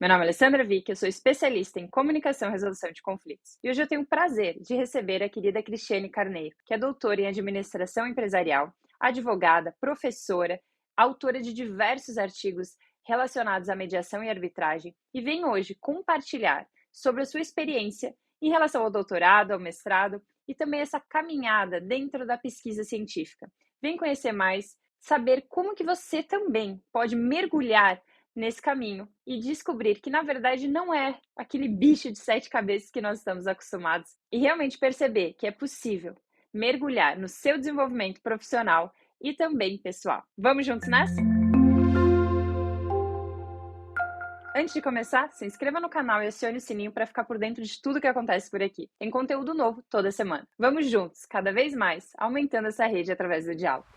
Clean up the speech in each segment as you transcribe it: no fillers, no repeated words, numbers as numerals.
Meu nome é Alessandra Vick, eu sou especialista em comunicação e resolução de conflitos. E hoje eu tenho o prazer de receber a querida Cristiane Carneiro, que é doutora em administração empresarial, advogada, professora, autora de diversos artigos relacionados à mediação e arbitragem, e vem hoje compartilhar sobre a sua experiência em relação ao doutorado, ao mestrado e também essa caminhada dentro da pesquisa científica. Vem conhecer mais, saber como que você também pode mergulhar nesse caminho e descobrir que, na verdade, não é aquele bicho de 7 cabeças que nós estamos acostumados e realmente perceber que é possível mergulhar no seu desenvolvimento profissional e também pessoal. Vamos juntos nessa? Antes de começar, se inscreva no canal e acione o sininho para ficar por dentro de tudo que acontece por aqui. Tem conteúdo novo toda semana. Vamos juntos, cada vez mais, aumentando essa rede através do diálogo.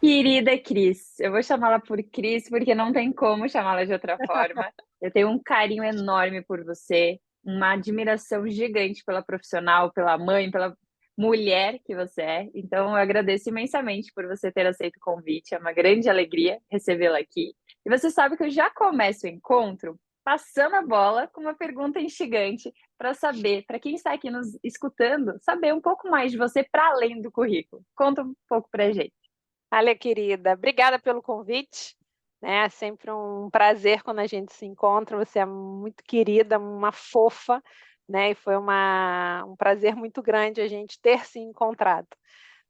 Querida Cris, eu vou chamá-la por Cris porque não tem como chamá-la de outra forma. Eu tenho um carinho enorme por você, uma admiração gigante pela profissional, pela mãe, pela mulher que você é. Então, eu agradeço imensamente por você ter aceito o convite. É uma grande alegria recebê-la aqui. E você sabe que eu já começo o encontro passando a bola com uma pergunta instigante para saber, para quem está aqui nos escutando, saber um pouco mais de você para além do currículo. Conta um pouco para a gente. Olha, querida, obrigada pelo convite, né? É sempre um prazer quando a gente se encontra. Você é muito querida, uma fofa, né? E foi um prazer muito grande a gente ter se encontrado,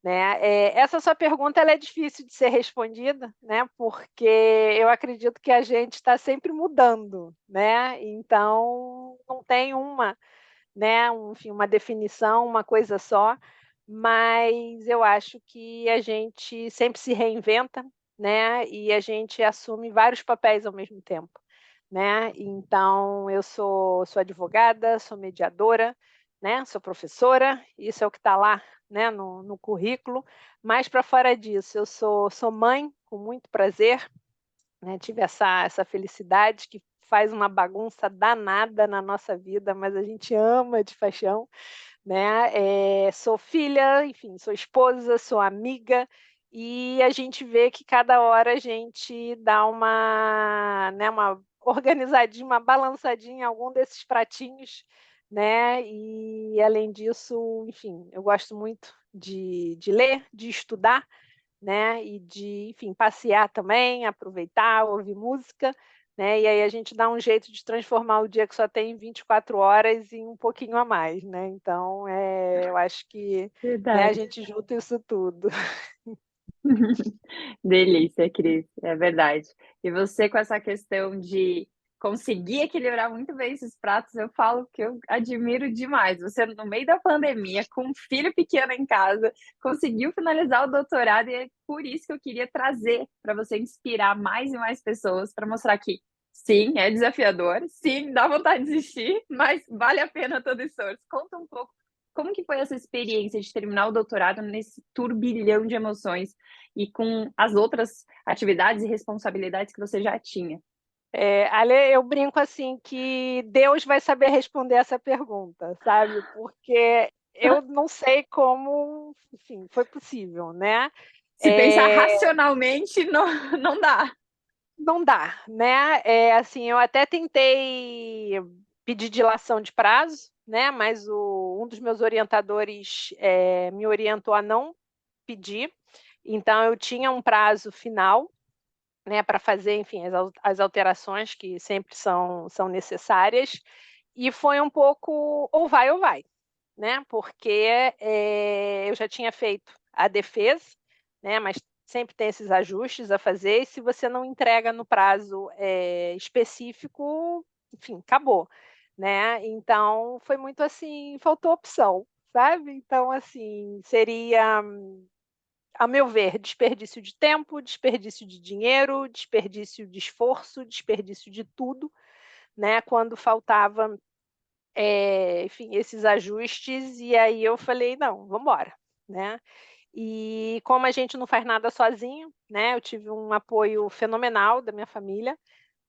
né? Essa sua pergunta ela é difícil de ser respondida, né? Porque eu acredito que a gente está sempre mudando, né? Então não tem uma, né? Enfim, uma definição, uma coisa só. Mas eu acho que a gente sempre se reinventa, né, e a gente assume vários papéis ao mesmo tempo, né. Então eu sou advogada, sou mediadora, né, sou professora, isso é o que está lá, né, no currículo, mas para fora disso eu sou mãe, com muito prazer, né, tive essa felicidade que faz uma bagunça danada na nossa vida, mas a gente ama de paixão, né, sou filha, enfim, sou esposa, sou amiga, e a gente vê que cada hora a gente dá uma, né, uma organizadinha, uma balançadinha em algum desses pratinhos, né, e além disso, enfim, eu gosto muito de ler, de estudar, né, e de, enfim, passear também, aproveitar, ouvir música, né, e aí a gente dá um jeito de transformar o dia que só tem 24 horas em um pouquinho a mais, né, então, eu acho que, né, a Verdade. gente junta isso tudo. Delícia, Cris, é verdade. E você com essa questão de conseguir equilibrar muito bem esses pratos, eu falo que eu admiro demais. Você, no meio da pandemia, com um filho pequeno em casa, conseguiu finalizar o doutorado, e é por isso que eu queria trazer para você inspirar mais e mais pessoas para mostrar que sim, é desafiador, sim, dá vontade de desistir, mas vale a pena todo esforço. Conta um pouco como que foi essa experiência de terminar o doutorado nesse turbilhão de emoções e com as outras atividades e responsabilidades que você já tinha. Ale, eu brinco assim que Deus vai saber responder essa pergunta, sabe, porque eu não sei como, enfim, foi possível, né. Se pensar Eh racionalmente, não, não dá. Não dá, né, assim, eu até tentei pedir dilação de prazo, né, mas um dos meus orientadores, me orientou a não pedir, então eu tinha um prazo final, né, para fazer, enfim, as alterações que sempre são necessárias, e foi um pouco ou vai, né, porque, eu já tinha feito a defesa, né, mas sempre tem esses ajustes a fazer e se você não entrega no prazo, específico, enfim, acabou, né. Então foi muito assim, faltou opção, sabe. Então assim, seria, a meu ver, desperdício de tempo, desperdício de dinheiro, desperdício de esforço, desperdício de tudo, né, quando faltava enfim, esses ajustes, e aí eu falei: "Não, vamos embora", né. E como a gente não faz nada sozinho, né, eu tive um apoio fenomenal da minha família,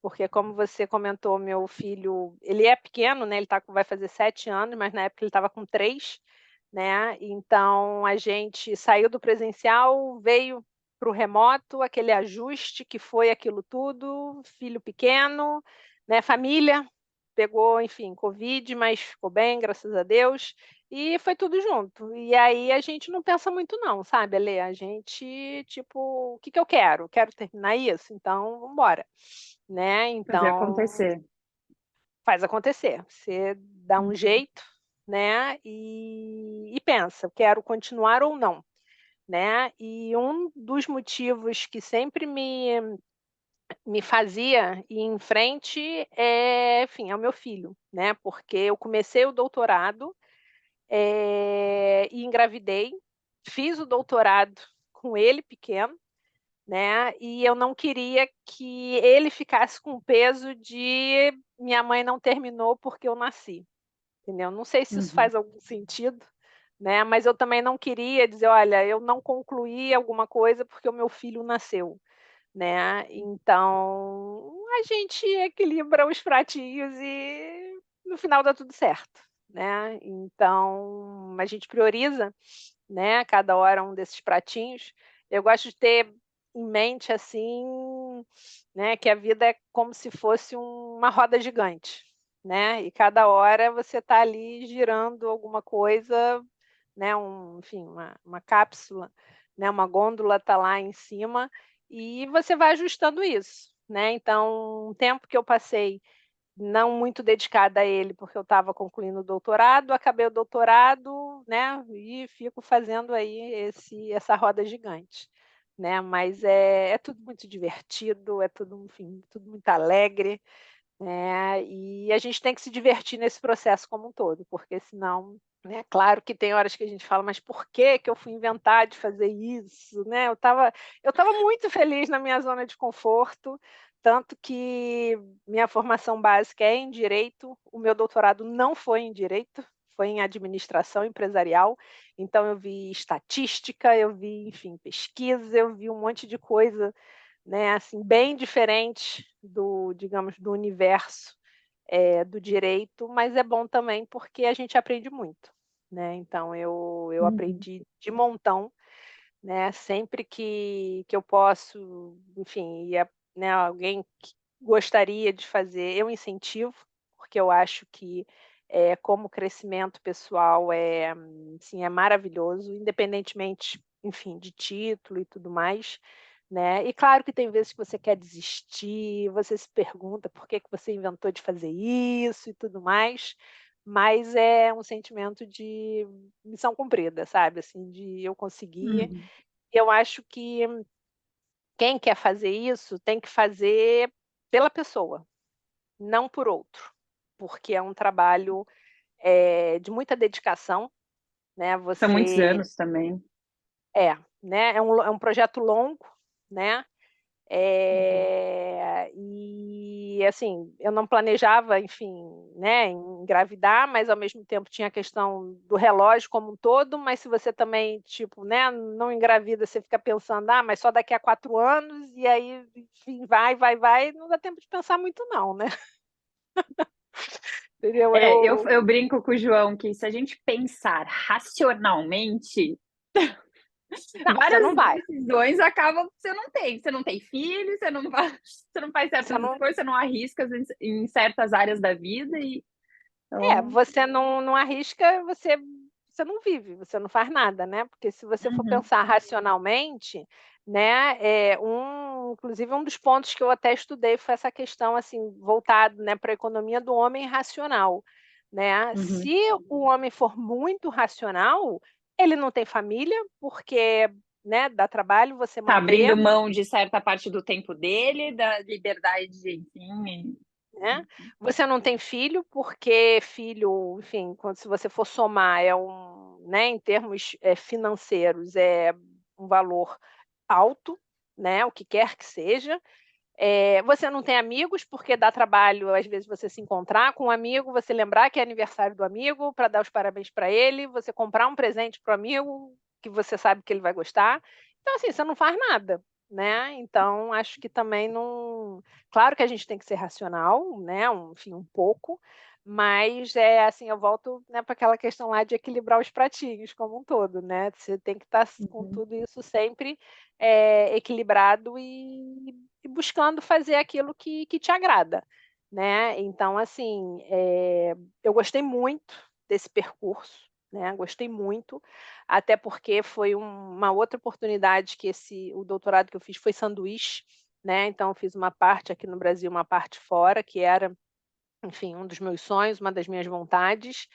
porque como você comentou, meu filho, ele é pequeno, né, ele vai fazer 7 anos, mas na época ele estava com 3, né, então a gente saiu do presencial, veio para o remoto, aquele ajuste que foi aquilo tudo, filho pequeno, né, família, pegou, enfim, Covid, mas ficou bem, graças a Deus, e foi tudo junto. E aí a gente não pensa muito não, sabe, Alê? A gente, tipo, o que que eu quero? Quero terminar isso? Então vamos embora, né? Fazer Então acontecer. faz acontecer. Você dá um Uhum. jeito, né? E pensa, quero continuar ou não, né? E um dos motivos que sempre me fazia ir em frente é, enfim, é o meu filho, né? Porque eu comecei o doutorado, e engravidei, fiz o doutorado com ele pequeno, né? E eu não queria que ele ficasse com o peso de minha mãe não terminou porque eu nasci, entendeu? Não sei se isso Uhum. faz algum sentido, né? Mas eu também não queria dizer, olha, eu não concluí alguma coisa porque o meu filho nasceu, né? Então a gente equilibra os pratinhos e no final dá tudo certo, né? Então a gente prioriza, né? Cada hora um desses pratinhos. Eu gosto de ter em mente assim, né? Que a vida é como se fosse uma roda gigante, né? E cada hora você está ali girando alguma coisa, né? Enfim, uma cápsula, né? Uma gôndola está lá em cima e você vai ajustando isso, né? Então, um tempo que eu passei não muito dedicada a ele, porque eu estava concluindo o doutorado, acabei o doutorado, né? E fico fazendo aí essa roda gigante, né? Mas é tudo muito divertido, é tudo, enfim, tudo muito alegre, né? E a gente tem que se divertir nesse processo como um todo, porque senão, né? Claro que tem horas que a gente fala, mas por que que eu fui inventar de fazer isso, né? Eu tava muito feliz na minha zona de conforto, tanto que minha formação básica é em direito, o meu doutorado não foi em direito, foi em administração empresarial, então eu vi estatística, eu vi, enfim, pesquisa, eu vi um monte de coisa, né, assim, bem diferente do, digamos, do universo do direito, mas é bom também porque a gente aprende muito, né? Então eu Uhum. aprendi de montão, né? Sempre que eu posso, enfim, né, alguém que gostaria de fazer, eu incentivo, porque eu acho que como crescimento pessoal sim, é maravilhoso, independentemente, enfim, de título e tudo mais, né? E claro que tem vezes que você quer desistir, você se pergunta por que que você inventou de fazer isso e tudo mais, mas é um sentimento de missão cumprida, sabe? Assim, de eu conseguir. Uhum. Eu acho que quem quer fazer isso tem que fazer pela pessoa, não por outro, porque é um trabalho de muita dedicação, né? São muitos Você anos também. né? É um projeto longo, né? Uhum. E assim, eu não planejava, enfim, né, engravidar, mas ao mesmo tempo tinha a questão do relógio como um todo, mas se você também, tipo, né, não engravida, você fica pensando, ah, mas só daqui a 4 anos, e aí, enfim, vai, não dá tempo de pensar muito não, né? Entendeu? Eu brinco com o João que se a gente pensar racionalmente, Não, você não várias vai. decisões acabam você não tem filho, você não vai, você não faz Você certas não, escolhas, você não arrisca em certas áreas da vida e então você não arrisca, você não vive, você não faz nada, né, porque se você for uhum, pensar racionalmente, né, inclusive um dos pontos que eu até estudei foi essa questão, assim, voltado, né, pra economia do homem racional, né. uhum. Se o homem for muito racional, ele não tem família, porque, né, dá trabalho você Tá manter, abrindo mão de certa parte do tempo dele, da liberdade, enfim. né. Você não tem filho, porque filho, enfim, quando se você for somar né, em termos, financeiros, é um valor alto, né, o que quer que seja. Você não tem amigos, porque dá trabalho, às vezes, você se encontrar com um amigo, você lembrar que é aniversário do amigo, para dar os parabéns para ele, você comprar um presente para o amigo, que você sabe que ele vai gostar. Então, assim, você não faz nada, né. Então acho que também não, claro que a gente tem que ser racional, né, enfim, um pouco, mas, assim, eu volto, né, para aquela questão lá de equilibrar os pratinhos como um todo, né. Você tem que estar com Uhum. tudo isso sempre, equilibrado e buscando fazer aquilo que te agrada, né? Então, assim, eu gostei muito desse percurso, né? Gostei muito, até porque foi uma outra oportunidade que o doutorado que eu fiz foi sanduíche, né? Então, eu fiz uma parte aqui no Brasil, uma parte fora, que era, enfim, um dos meus sonhos, uma das minhas vontades,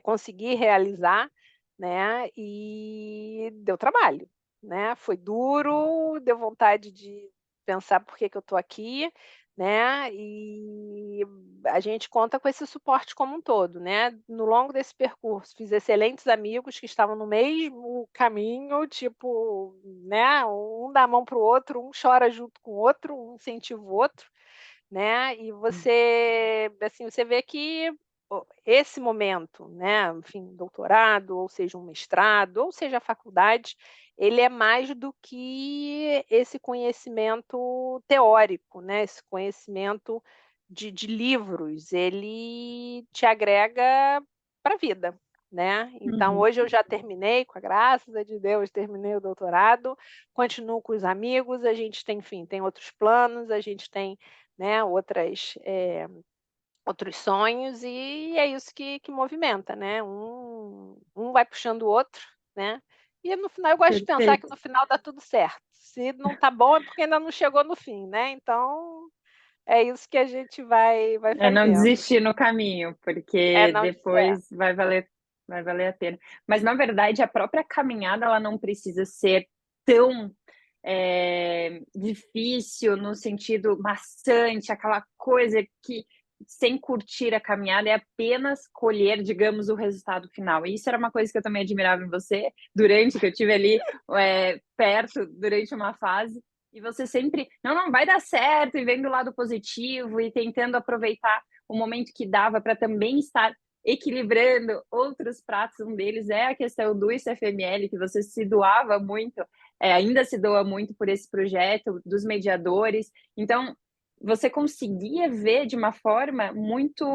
consegui realizar, né, e deu trabalho, né, foi duro, deu vontade de pensar por que que eu estou aqui, né, e a gente conta com esse suporte como um todo, né. No longo desse percurso, fiz excelentes amigos que estavam no mesmo caminho, tipo, né, um dá a mão para o outro, um chora junto com o outro, um incentiva o outro, né, e você, assim, você vê que esse momento, né, enfim, doutorado, ou seja, um mestrado, ou seja, a faculdade, ele é mais do que esse conhecimento teórico, né, esse conhecimento de livros, ele te agrega para a vida, né. Então Uhum. hoje eu já terminei, com a graça de Deus, terminei o doutorado, continuo com os amigos, a gente tem, enfim, tem outros planos, a gente tem, né, outros sonhos e é isso que movimenta, né, um vai puxando o outro, né, e no final eu gosto de pensar que Perfeito. no final dá tudo certo, se não tá bom é porque ainda não chegou no fim, né, então é isso que a gente vai É não fazendo. desistir no caminho, É porque não depois vai valer a pena. Mas na verdade a própria caminhada ela não precisa ser tão, difícil no sentido maçante, aquela coisa que sem curtir a caminhada é apenas colher, digamos, o resultado final. E isso era uma coisa que eu também admirava em você, durante que eu tive ali, perto, durante uma fase, e você sempre, não, não, vai dar certo, e vendo o lado positivo e tentando aproveitar o momento que dava para também estar equilibrando outros pratos. Um deles é a questão do ICFML, que você se doava muito, ainda se doa muito por esse projeto, dos mediadores. Então, você conseguia ver de uma forma muito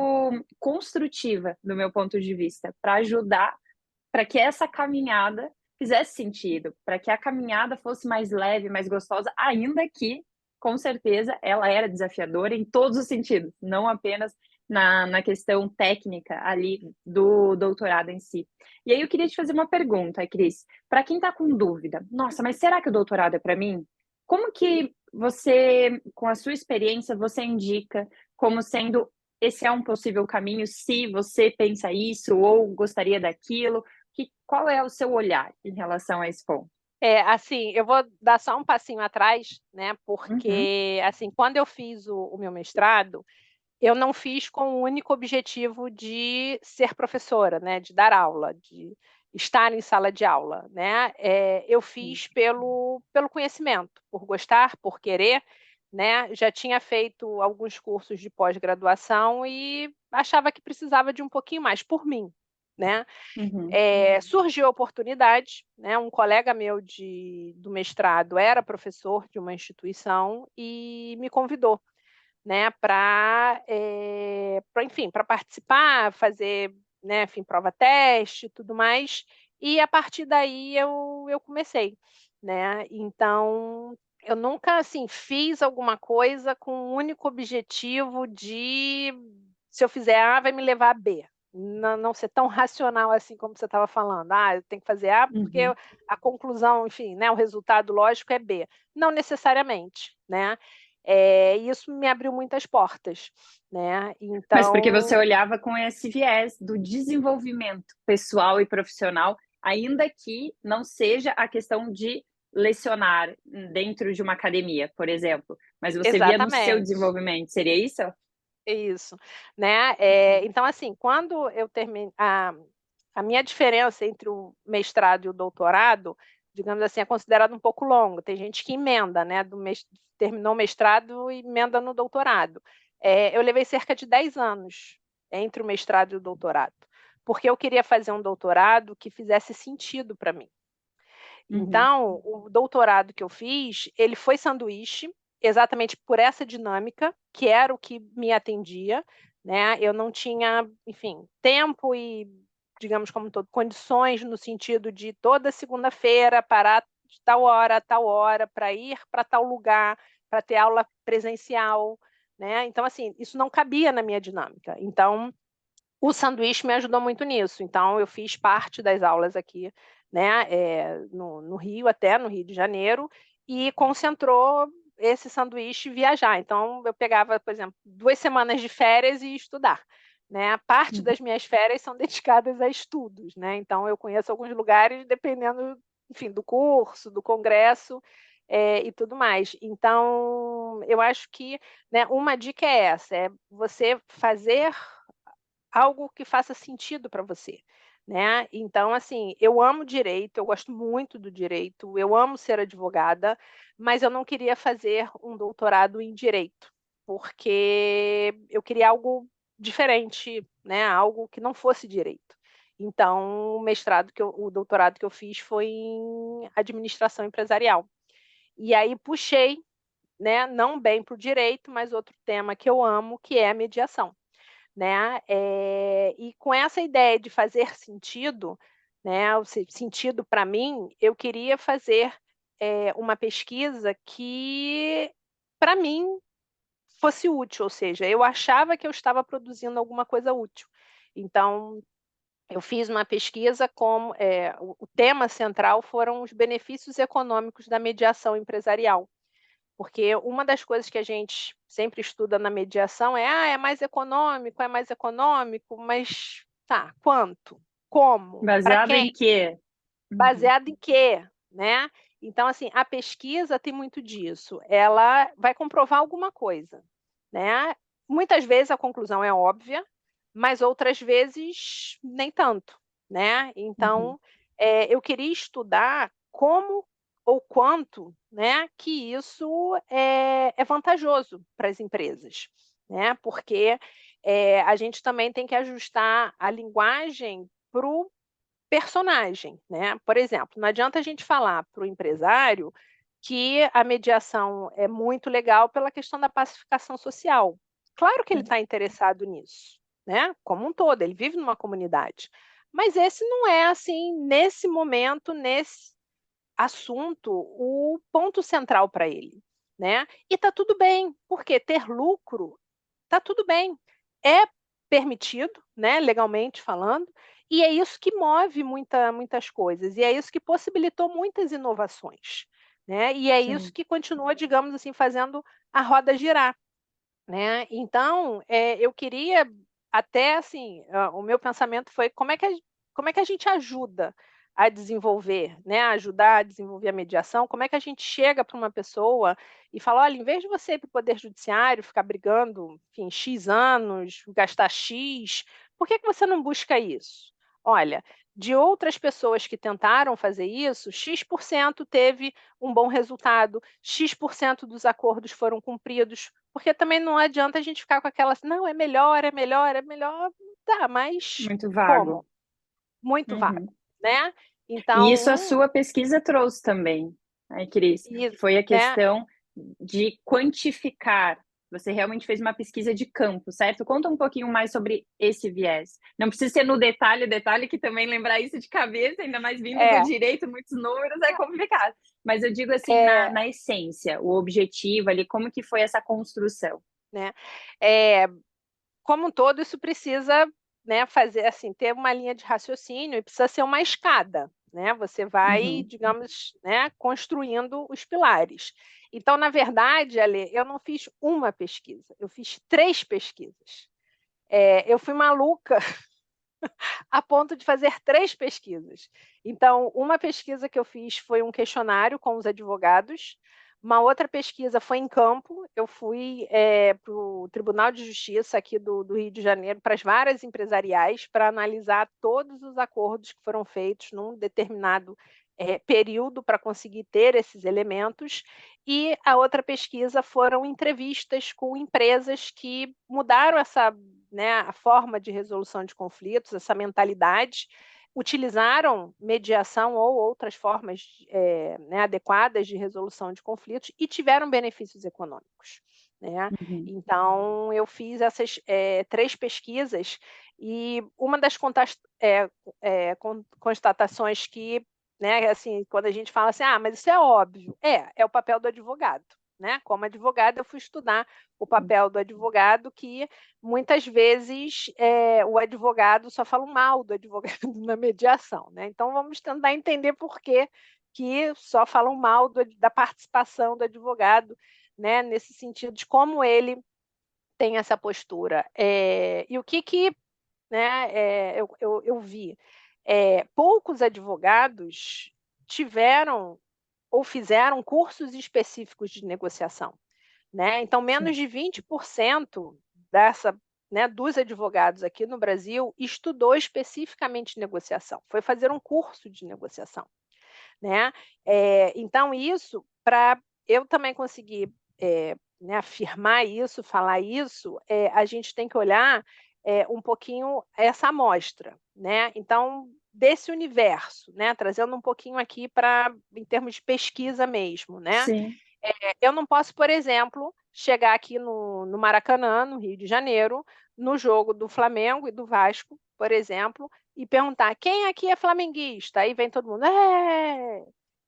construtiva, do meu ponto de vista, para ajudar para que essa caminhada fizesse sentido, para que a caminhada fosse mais leve, mais gostosa, ainda que, com certeza, ela era desafiadora em todos os sentidos, não apenas na questão técnica ali do doutorado em si. E aí eu queria te fazer uma pergunta, Cris, para quem está com dúvida, nossa, mas será que o doutorado é para mim? Como que você, com a sua experiência, você indica como sendo esse é um possível caminho, se você pensa isso ou gostaria daquilo? Qual é o seu olhar em relação a esse ponto? É, assim, eu vou dar só um passinho atrás, né, Uhum, porque, assim, quando eu fiz o meu mestrado, eu não fiz com o único objetivo de ser professora, né, de dar aula, de estar em sala de aula, né. Eu sim. fiz pelo conhecimento, por gostar, por querer, né. Já tinha feito alguns cursos de pós-graduação e achava que precisava de um pouquinho mais, por mim, né. Uhum, Surgiu a oportunidade, né, um colega meu do mestrado era professor de uma instituição e me convidou, né, enfim, para participar, fazer, né, enfim, prova-teste e tudo mais, e a partir daí eu comecei, né. Então, eu nunca, assim, fiz alguma coisa com o único objetivo de, se eu fizer A, vai me levar a B. Não ser tão racional assim como você estava falando: "Ah, eu tenho que fazer A porque uhum. a conclusão, enfim, né, o resultado lógico é B". Não necessariamente, né. E isso me abriu muitas portas, né, Mas porque você então olhava com esse viés do desenvolvimento pessoal e profissional, ainda que não seja a questão de lecionar dentro de uma academia, por exemplo, mas você via no seu exatamente, desenvolvimento, seria isso? isso, né. Então assim, quando eu terminei a minha diferença entre o mestrado e o doutorado, digamos assim, é considerado um pouco longo, tem gente que emenda, né, terminou o mestrado e emenda no doutorado. Eu levei cerca de 10 anos entre o mestrado e o doutorado, porque eu queria fazer um doutorado que fizesse sentido para mim. Uhum, Então, o doutorado que eu fiz, ele foi sanduíche, exatamente por essa dinâmica, que era o que me atendia, né, eu não tinha, enfim, tempo e, digamos, como todo, condições no sentido de toda segunda-feira parar de tal hora a tal hora para ir para tal lugar, para ter aula presencial, né? Então, assim, isso não cabia na minha dinâmica. Então, o sanduíche me ajudou muito nisso. Então, eu fiz parte das aulas aqui, né, no Rio, até no Rio de Janeiro, e concentrou esse sanduíche viajar. Então, eu pegava, por exemplo, 2 semanas de férias e ia estudar. Né? Parte Uhum. das minhas férias são dedicadas a estudos. Né? Então, eu conheço alguns lugares, dependendo, enfim, do curso, do congresso, e tudo mais. Então, eu acho que, né, uma dica é essa, é você fazer algo que faça sentido para você, né. Então, assim, eu amo direito, eu gosto muito do direito, eu amo ser advogada, mas eu não queria fazer um doutorado em direito, porque eu queria algo diferente, né, algo que não fosse direito. Então, o doutorado que eu fiz foi em administração empresarial. E aí puxei, né, não bem para o direito, mas outro tema que eu amo, que é a mediação, né, e com essa ideia de fazer sentido, né, o sentido para mim, eu queria fazer, uma pesquisa que, para mim, fosse útil, ou seja, eu achava que eu estava produzindo alguma coisa útil. Então, eu fiz uma pesquisa o tema central foram os benefícios econômicos da mediação empresarial. Porque uma das coisas que a gente sempre estuda na mediação é: é mais econômico, mas tá, quanto? Como? Para Baseado em quem? quê? Uhum. Baseado em quê? Né? Então, assim, a pesquisa tem muito disso. Ela vai comprovar alguma coisa, né? Muitas vezes a conclusão é óbvia, mas outras vezes nem tanto, né? Uhum. Então, eu queria estudar como ou quanto, né, que isso é vantajoso para as empresas, né? Porque a gente também tem que ajustar a linguagem para o personagem, né. Por exemplo, não adianta a gente falar para o empresário que a mediação é muito legal pela questão da pacificação social. Claro que ele está interessado nisso, né, como um todo, ele vive numa comunidade. Mas esse não é, assim, nesse momento, nesse assunto, o ponto central para ele, né. E está tudo bem, porque ter lucro tá tudo bem. É permitido, né, legalmente falando, e é isso que move muitas coisas, e é isso que possibilitou muitas inovações, né, e é isso Sim. que continua, digamos assim, fazendo a roda girar, né. Então, eu queria até, assim, o meu pensamento foi como é que a gente ajuda a desenvolver, né, ajudar a desenvolver a mediação, como é que a gente chega para uma pessoa e fala: "Olha, em vez de você ir para o poder judiciário, ficar brigando, enfim, X anos, gastar X, por que que você não busca isso? Olha, de outras pessoas que tentaram fazer isso, X% teve um bom resultado, X% dos acordos foram cumpridos, porque também não adianta a gente ficar com aquela assim: "Não, é melhor, é melhor, é melhor". Tá, mas Muito vago. como? Muito vago, Uhum. né. E isso a Então sua pesquisa trouxe também, né, Cris, que foi a né, questão de quantificar. Você realmente fez uma pesquisa de campo, certo? Conta um pouquinho mais sobre esse viés. Não precisa ser no detalhe, detalhe, que também lembrar isso de cabeça, ainda mais vindo do é, direito, muitos números, é complicado. Mas eu digo assim, é, na essência, o objetivo ali, como que foi essa construção? né. Eh Como um todo, isso precisa, né, fazer assim, ter uma linha de raciocínio e precisa ser uma escada, né, você vai, Uhum. digamos, né, construindo os pilares. Então, na verdade, Ale, eu não fiz uma pesquisa, eu fiz 3 pesquisas. Eu fui maluca a ponto de fazer 3 pesquisas. Então, uma pesquisa que eu fiz foi um questionário com os advogados, uma outra pesquisa foi em campo, eu fui, para o Tribunal de Justiça aqui do Rio de Janeiro, para as varas empresariais, para analisar todos os acordos que foram feitos num determinado, período para conseguir ter esses elementos, e a outra pesquisa foram entrevistas com empresas que mudaram essa, né, a forma de resolução de conflitos, essa mentalidade, utilizaram mediação ou outras formas, né, adequadas de resolução de conflitos e tiveram benefícios econômicos, né. Uhum. Então eu fiz essas, 3 pesquisas e uma das constatações que, né, assim, quando a gente fala assim: "Ah, mas isso é óbvio", é o papel do advogado, né? Como advogada, eu fui estudar o papel do advogado, que muitas vezes o advogado só fala mal do advogado na mediação, né? Então, vamos tentar entender por que só falam mal da participação do advogado, né? Nesse sentido de como ele tem essa postura. E o que né, eu vi? Poucos advogados tiveram ou fizeram cursos específicos de negociação, né? Então, menos Sim. de 20% dessa, né, dos advogados aqui no Brasil estudou especificamente negociação, foi fazer um curso de negociação, né? Então, isso, para eu também conseguir né, afirmar isso, falar isso, a gente tem que olhar um pouquinho essa amostra, né? Então, desse universo, né? Trazendo um pouquinho aqui para em termos de pesquisa mesmo, né? Sim. Eu não posso, por exemplo, chegar aqui no Maracanã, no Rio de Janeiro, no jogo do Flamengo e do Vasco, por exemplo, e perguntar quem aqui é flamenguista? Aí vem todo mundo,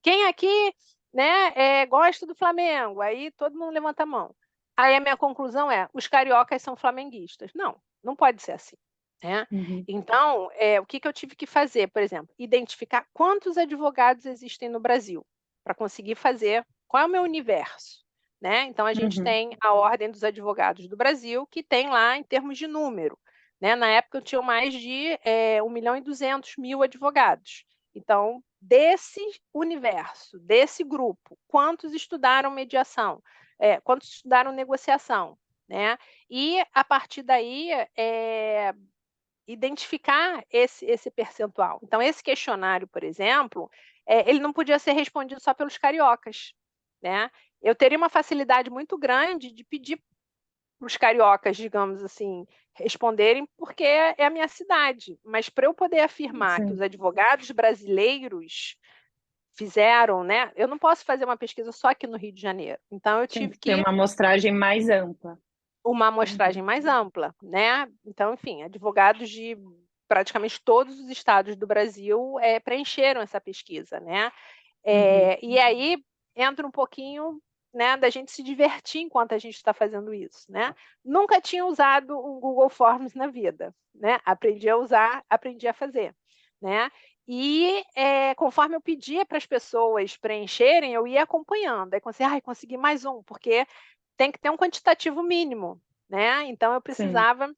quem aqui, né, gosta do Flamengo? Aí todo mundo levanta a mão. Aí a minha conclusão é, os cariocas são flamenguistas. Não, não pode ser assim, né? Uhum. Então, o que eu tive que fazer, por exemplo, identificar quantos advogados existem no Brasil, para conseguir fazer qual é o meu universo, né? Então, a gente Uhum. tem a Ordem dos Advogados do Brasil, que tem lá em termos de número, né? Na época, eu tinha mais de 1.200.000 advogados. Então, desse universo, desse grupo, quantos estudaram mediação? Quantos estudaram negociação? Né? E, a partir daí, identificar esse percentual. Então, esse questionário, por exemplo, ele não podia ser respondido só pelos cariocas, né? Eu teria uma facilidade muito grande de pedir para os cariocas, digamos assim, responderem, porque é a minha cidade. Mas para eu poder afirmar que os Sim. advogados brasileiros fizeram, né? Eu não posso fazer uma pesquisa só aqui no Rio de Janeiro. Então, eu Tem tive que ter que uma amostragem mais ampla. uma Uhum. amostragem mais ampla, né? Então, enfim, advogados de praticamente todos os estados do Brasil preencheram essa pesquisa, né? Uhum. E aí entra um pouquinho, né, da gente se divertir enquanto a gente está fazendo isso, né? Nunca tinha usado um Google Forms na vida, né? Aprendi a usar, aprendi a fazer, né? E conforme eu pedia para as pessoas preencherem, eu ia acompanhando. Aí consegui mais um, porque tem que ter um quantitativo mínimo, né? Então eu Sim. precisava,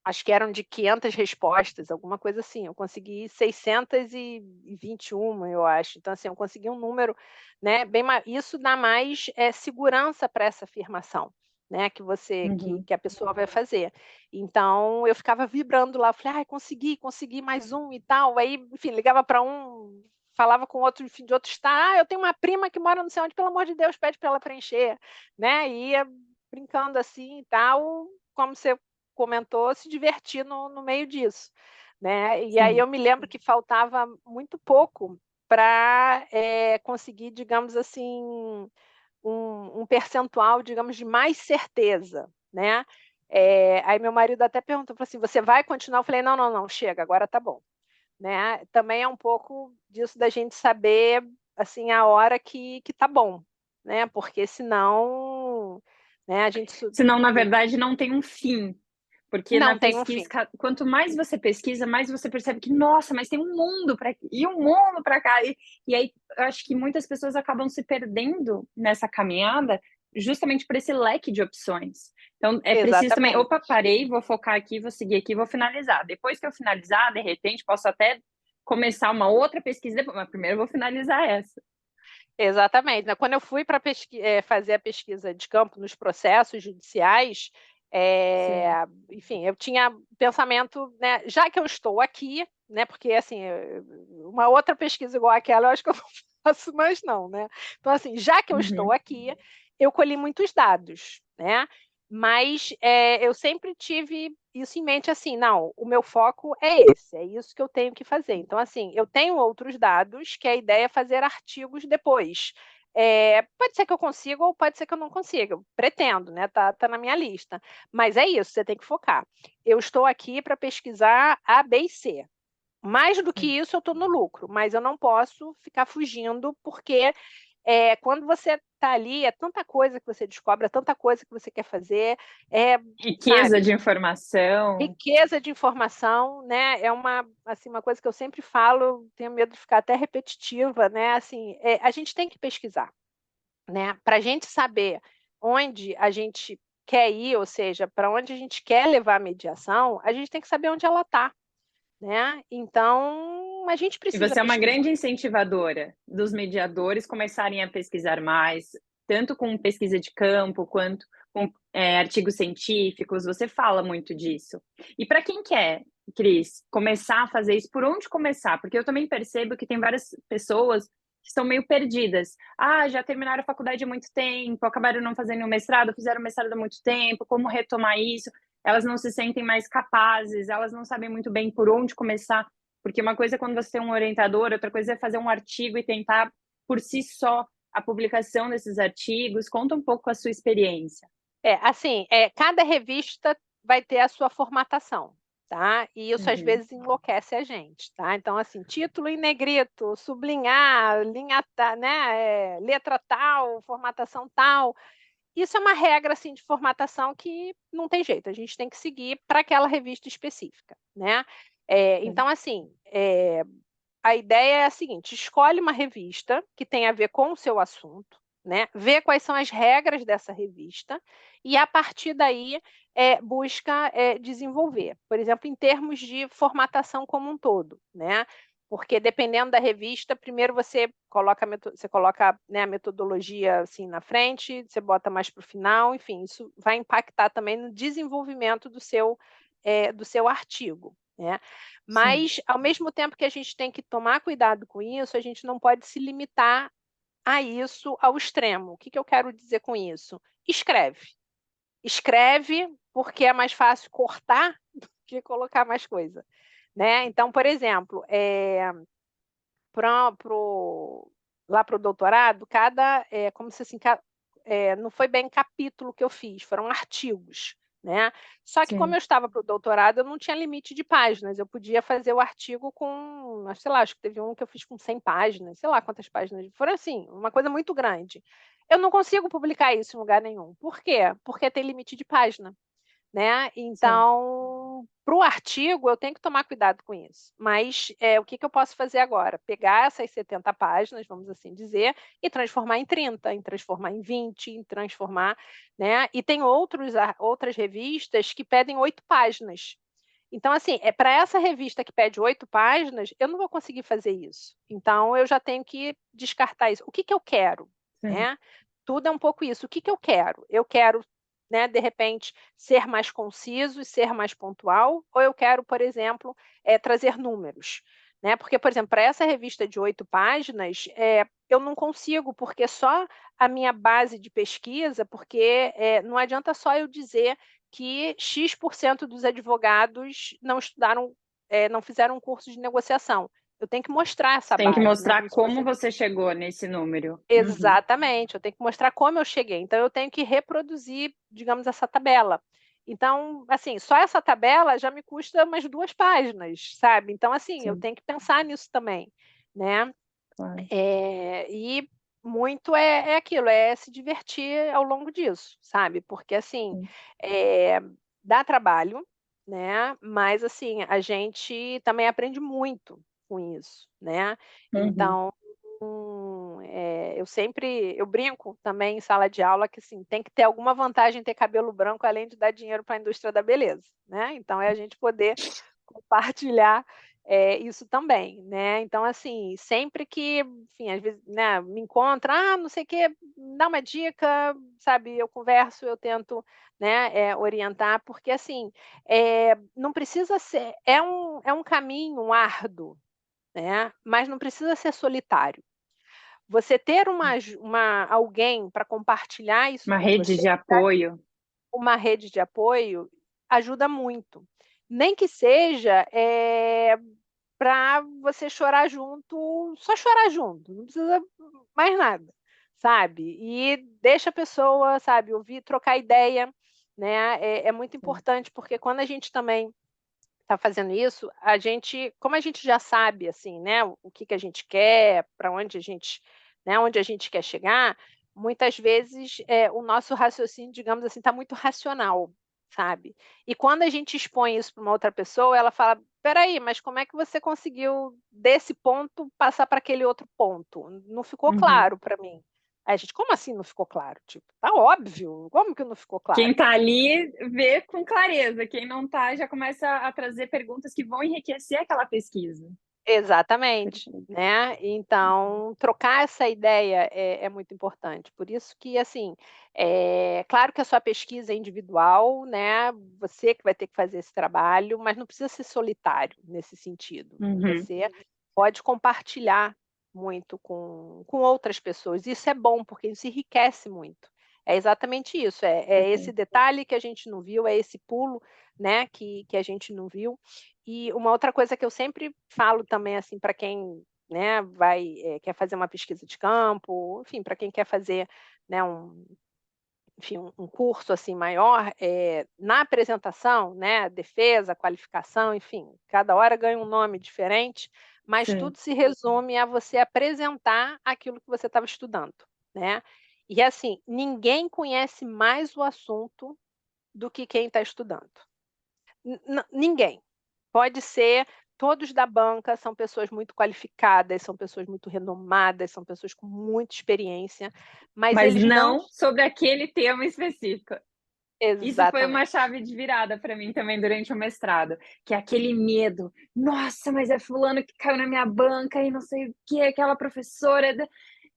acho que eram de 500 respostas, alguma coisa assim. Eu consegui 621, eu acho. Então, assim, eu consegui um número, né, bem isso dá mais segurança para essa afirmação, né, Uhum. que a pessoa vai fazer. Então, eu ficava vibrando lá, falei, consegui mais um e tal. Aí, enfim, ligava para um, falava com outro, enfim, de outro estado, eu tenho uma prima que mora não sei onde, pelo amor de Deus, pede para ela preencher, né? E ia brincando assim e tal, como você comentou, se divertir no meio disso, né? E aí Sim. eu me lembro que faltava muito pouco para conseguir, digamos assim, um percentual, digamos, de mais certeza, né? Aí meu marido até perguntou, falou assim, você vai continuar? Eu falei, não, não, não, chega, agora tá bom, né? Também é um pouco disso da gente saber, assim, a hora que tá bom, né? Porque senão, né, a gente Senão, na verdade, não tem um fim. Porque na não tem um pesquisa, fim. quanto mais você pesquisa, mais você percebe que, nossa, mas tem um mundo para aqui, e um mundo para cá. E aí, eu acho que muitas pessoas acabam se perdendo nessa caminhada justamente por esse leque de opções. Então, é preciso também, Exatamente. opa, parei, vou focar aqui, vou seguir aqui, vou finalizar. Depois que eu finalizar, de repente, posso até começar uma outra pesquisa depois, mas primeiro eu vou finalizar essa. Exatamente, né? Quando eu fui para fazer a pesquisa de campo nos processos judiciais, Sim. enfim, eu tinha pensamento, né, já que eu estou aqui, né, porque assim, uma outra pesquisa igual àquela, eu acho que eu não faço mais não, né? Então, assim, já que eu estou Uhum. aqui, eu colhi muitos dados, né? Mas eu sempre tive isso em mente, assim, não, o meu foco é esse, é isso que eu tenho que fazer. Então, assim, eu tenho outros dados que a ideia é fazer artigos depois. Pode ser que eu consiga ou pode ser que eu não consiga. Eu pretendo, né? Tá na minha lista. Mas é isso, você tem que focar. Eu estou aqui para pesquisar A, B e C. Mais do que Sim. isso, eu estou no lucro, mas eu não posso ficar fugindo, porque quando você está ali, é tanta coisa que você descobre, é tanta coisa que você quer fazer, Riqueza sabe, de informação. riqueza de informação, né, é assim, uma coisa que eu sempre falo, tenho medo de ficar até repetitiva, né, assim, a gente tem que pesquisar, né, para a gente saber onde a gente quer ir, ou seja, para onde a gente quer levar a mediação, a gente tem que saber onde ela está, né, então a gente E precisa você é uma pesquisar. grande incentivadora dos mediadores começarem a pesquisar mais, tanto com pesquisa de campo, quanto com, artigos científicos, você fala muito disso. E para quem quer, Cris, começar a fazer isso, por onde começar? Porque eu também percebo que tem várias pessoas que estão meio perdidas. Ah, já terminaram a faculdade há muito tempo, acabaram não fazendo o mestrado, fizeram o mestrado há muito tempo, como retomar isso? Elas não se sentem mais capazes, elas não sabem muito bem por onde começar. Porque uma coisa é quando você tem um orientador, outra coisa é fazer um artigo e tentar por si só a publicação desses artigos. Conta um pouco a sua experiência. Assim, cada revista vai ter a sua formatação, tá, e isso às Uhum. vezes enlouquece a gente, tá. Então, assim, título em negrito, sublinhar, linha ta né, letra tal, formatação tal, isso é uma regra, assim, de formatação que não tem jeito, a gente tem que seguir para aquela revista específica, né. Então, assim, a ideia é a seguinte: escolhe uma revista que tenha a ver com o seu assunto, né? Vê quais são as regras dessa revista e, a partir daí, busca desenvolver. Por exemplo, em termos de formatação como um todo, né? Porque dependendo da revista, primeiro você coloca, né, a metodologia assim na frente, você bota mais para o final, enfim, isso vai impactar também no desenvolvimento do seu artigo, né? Sim. Mas, ao mesmo tempo que a gente tem que tomar cuidado com isso, a gente não pode se limitar a isso ao extremo. O que que eu quero dizer com isso? Escreve. Escreve, porque é mais fácil cortar do que colocar mais coisa, né. Então, por exemplo, pra para o lá para o doutorado, como se assim, não foi bem capítulo que eu fiz, foram artigos, né. Só que como Sim. eu estava para o doutorado, eu não tinha limite de páginas, eu podia fazer o artigo com, sei lá, acho que teve um que eu fiz com 100 páginas, sei lá quantas páginas, foram assim, uma coisa muito grande. Eu não consigo publicar isso em lugar nenhum. Por quê? Porque tem limite de página. Né, Sim. então, para o artigo eu tenho que tomar cuidado com isso, mas, o que que eu posso fazer agora? Pegar essas 70 páginas, vamos assim dizer, e transformar em 30, em transformar em 20, em transformar, né, e tem outras revistas que pedem 8 páginas. Então, assim, para essa revista que pede 8 páginas, eu não vou conseguir fazer isso, então eu já tenho que descartar isso. O que que eu quero, Sim. né? Tudo é um pouco isso, o que que eu quero? Eu quero, né, de repente, ser mais conciso e ser mais pontual, ou eu quero, por exemplo, trazer números, né, porque, por exemplo, para essa revista de 8 páginas, eu não consigo, porque só a minha base de pesquisa, porque, não adianta só eu dizer que X% dos advogados não estudaram, não fizeram um curso de negociação. Eu tenho que mostrar Você essa tem que base, né, como mostrar se como fosse. você chegou nesse número. Uhum. Exatamente, eu tenho que mostrar como eu cheguei, então eu tenho que reproduzir, digamos, essa tabela. Então, assim, só essa tabela já me custa umas 2 páginas, sabe. Então, assim, eu Sim, tenho que pensar nisso também, né. claro. E muito é aquilo, é se divertir ao longo disso, sabe, porque assim, Sim. eh, dá trabalho, né, mas assim, a gente também aprende muito com isso, né. Uhum. Então, eu brinco também em sala de aula que, assim, tem que ter alguma vantagem ter cabelo branco, além de dar dinheiro para a indústria da beleza, né, então é a gente poder compartilhar, isso também, né. Então, assim, sempre que, enfim, às vezes, né, me encontra: "Ah, não sei o quê, dá uma dica", sabe, eu converso, eu tento, né, orientar, porque, assim, não precisa ser é um caminho árduo, né, mas não precisa ser solitário. Você ter alguém para compartilhar isso Uma com rede você, de apoio. uma rede de apoio, ajuda muito. Nem que seja, para você chorar junto, só chorar junto, não precisa mais nada, sabe. E deixa a pessoa, sabe, ouvir, trocar ideia, né, é muito Sim. importante, porque quando a gente também está fazendo isso, como a gente já sabe, assim, né, o que que a gente quer, para onde a gente, né, onde a gente quer chegar, muitas vezes, o nosso raciocínio, digamos assim, está muito racional, sabe. E quando a gente expõe isso para uma outra pessoa, ela fala: "Espera aí, mas como é que você conseguiu desse ponto passar para aquele outro ponto? Não ficou Uhum. claro para mim". Aí a gente: "Como assim não ficou claro? Tipo, tá óbvio, como que não ficou Quem claro?". está ali vê com clareza, quem não está já começa a trazer perguntas que vão enriquecer aquela pesquisa. Exatamente, Perfeito. né. Então, trocar essa ideia é muito importante. Por isso que, assim, claro que a sua pesquisa é individual, né, você que vai ter que fazer esse trabalho, mas não precisa ser solitário nesse sentido. Uhum. Você pode compartilhar muito com outras pessoas. Isso é bom, porque isso enriquece muito. É exatamente isso, é esse Perfeito. detalhe que a gente não viu, é esse pulo, né, que a gente não viu. E uma outra coisa que eu sempre falo também, assim, para quem, né, quer fazer uma pesquisa de campo, enfim, para quem quer fazer, né, enfim, um curso, assim, maior, na apresentação, né, defesa, qualificação, enfim, cada hora ganha um nome diferente, mas Sim. tudo se resume a você apresentar aquilo que você estava estudando, né. E, assim, ninguém conhece mais o assunto do que quem está estudando. Ninguém. Pode ser, todos da banca são pessoas muito qualificadas, são pessoas muito renomadas, são pessoas com muita experiência, mas Mas eles não. não sobre aquele tema específico. Isso foi uma Exatamente, chave de virada para mim também durante o mestrado, que é aquele medo: "Nossa, mas é fulano que caiu na minha banca e não sei o quê, aquela professora da",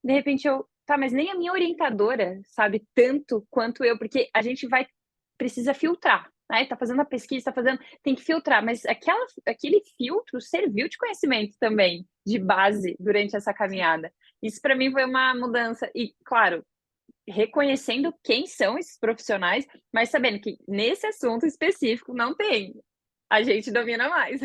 de repente eu: "Tá, mas nem a minha orientadora sabe tanto quanto eu", porque a gente vai precisa filtrar, né, tá fazendo a pesquisa, tá fazendo tem que filtrar, mas aquele filtro serviu de conhecimento também, de base, durante essa caminhada. Isso para mim foi uma mudança e, claro, reconhecendo quem são esses profissionais, mas sabendo que nesse assunto específico não tem, a gente domina mais.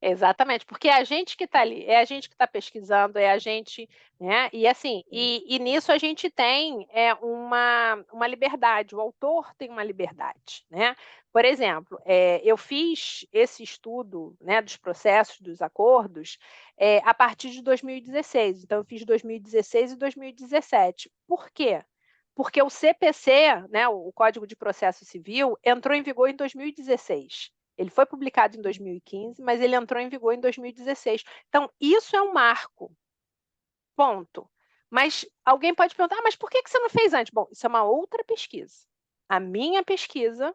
exatamente, porque é a gente que está ali, é a gente que está pesquisando, é a gente, né, e assim, e nisso a gente tem, uma liberdade, o autor tem uma liberdade, né. Por exemplo, eu fiz esse estudo, né, dos processos, dos acordos, a partir de 2016, então eu fiz 2016 e 2017. Por quê? Porque o CPC, né, o Código de Processo Civil, entrou em vigor em 2016. Ele foi publicado em 2015, mas ele entrou em vigor em 2016. Então, isso é um marco, ponto. Mas alguém pode perguntar: "Ah, mas por que que você não fez antes?". Bom, isso é uma outra pesquisa. A minha pesquisa,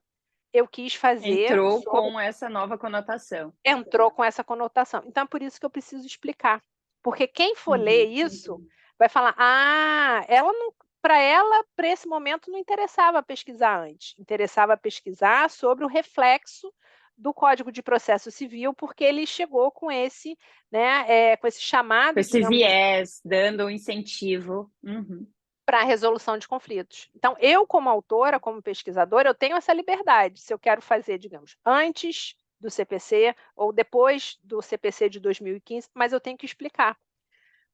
eu quis fazer Entrou sobre. com essa nova conotação. Entrou com essa conotação. Então é por isso que eu preciso explicar. Porque quem for ler Uhum. isso, vai falar: "Ah, ela não", para ela, para esse momento, não interessava pesquisar antes, interessava pesquisar sobre o reflexo do Código de Processo Civil, porque ele chegou com esse, né, com esse Com chamado, esse digamos assim, viés, dando um incentivo. Uhum. para a resolução de conflitos. Então, eu como autora, como pesquisadora, eu tenho essa liberdade, se eu quero fazer, digamos, antes do CPC ou depois do CPC de 2015, mas eu tenho que explicar.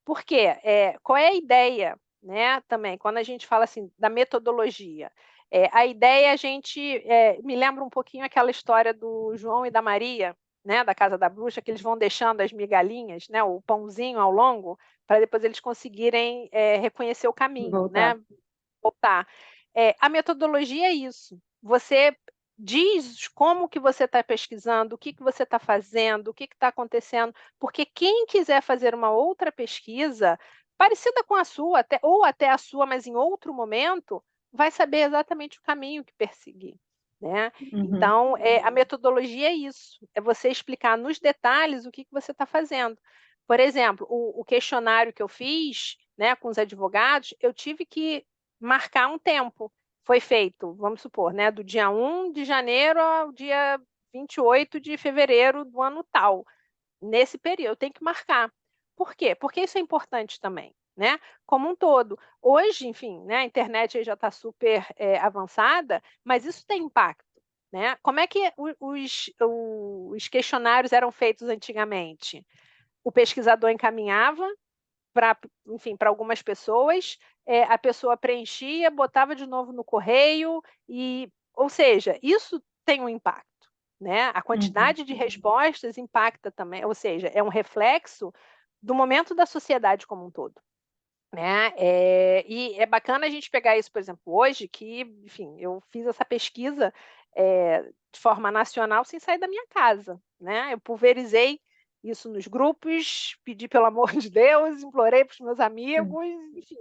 Por quê? Qual é a ideia, né, também, quando a gente fala, assim, da metodologia? A ideia é a gente, me lembra um pouquinho aquela história do João e da Maria, né, da casa da bruxa, que eles vão deixando as migalhinhas, né, o pãozinho ao longo, para depois eles conseguirem, reconhecer o caminho, Voltar. né, voltar. A metodologia é isso, você diz como que você está pesquisando, o que que você está fazendo, o que que está acontecendo, porque quem quiser fazer uma outra pesquisa, parecida com a sua, até ou até a sua, mas em outro momento, vai saber exatamente o caminho que perseguir, né. Uhum. Então, a metodologia é isso, é você explicar nos detalhes o que que você está fazendo. Por exemplo, o questionário que eu fiz, né, com os advogados, eu tive que marcar um tempo. Foi feito, vamos supor, né, do dia 1 de janeiro ao dia 28 de fevereiro do ano tal. Nesse período, eu tenho que marcar. Por quê? Porque isso é importante também, né, como um todo. Hoje, enfim, né, a internet aí já está super, avançada, mas isso tem impacto, né. Como é que os questionários eram feitos antigamente? O pesquisador encaminhava para, enfim, para algumas pessoas, a pessoa preenchia, botava de novo no correio e, ou seja, isso tem um impacto, né, a Uhum. quantidade de respostas impacta também, ou seja, é um reflexo do momento da sociedade como um todo. né? E é bacana a gente pegar isso, por exemplo, hoje, que, enfim, eu fiz essa pesquisa de forma nacional sem sair da minha casa, né? Eu pulverizei isso nos grupos, pedi pelo amor de Deus, implorei para os meus Hum, amigos, enfim,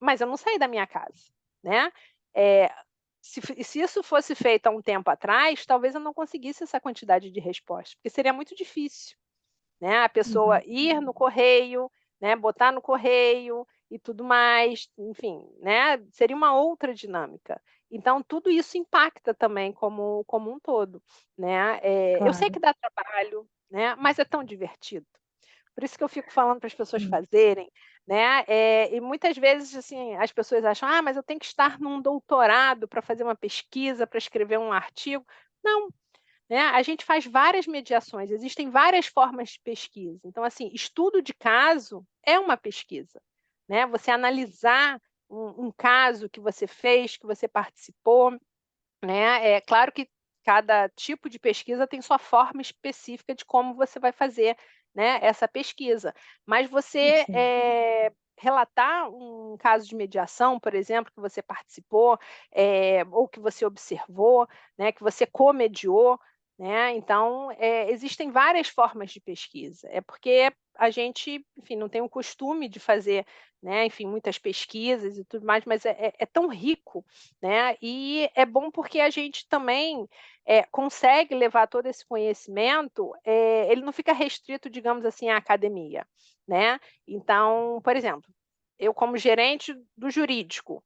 mas eu não saí da minha casa, né? Eh, se isso fosse feito há um tempo atrás, talvez eu não conseguisse essa quantidade de respostas, porque seria muito difícil, né, a pessoa uhum, ir no correio, né, botar no correio e tudo mais, enfim, né, seria uma outra dinâmica. Então tudo isso impacta também como um todo, né. Eu sei claro. que dá trabalho, né, mas é tão divertido. Por isso que eu fico falando para as pessoas Hum, fazerem, né, e muitas vezes, assim, as pessoas acham: "Ah, mas eu tenho que estar num doutorado para fazer uma pesquisa, para escrever um artigo". Não, né, a gente faz várias mediações, existem várias formas de pesquisa. Então, assim, estudo de caso é uma pesquisa, né, você analisar um caso que você fez, que você participou, né, é claro que cada tipo de pesquisa tem sua forma específica de como você vai fazer, né, essa pesquisa. Mas você, sim. relatar um caso de mediação, por exemplo, que você participou, ou que você observou, né, que você comediou, né, então, existem várias formas de pesquisa. É porque a gente, enfim, não tem o costume de fazer, né, enfim, muitas pesquisas e tudo mais, mas é tão rico, né, e é bom porque a gente também, consegue levar todo esse conhecimento, ele não fica restrito, digamos assim, à academia, né. Então, por exemplo, eu como gerente do jurídico,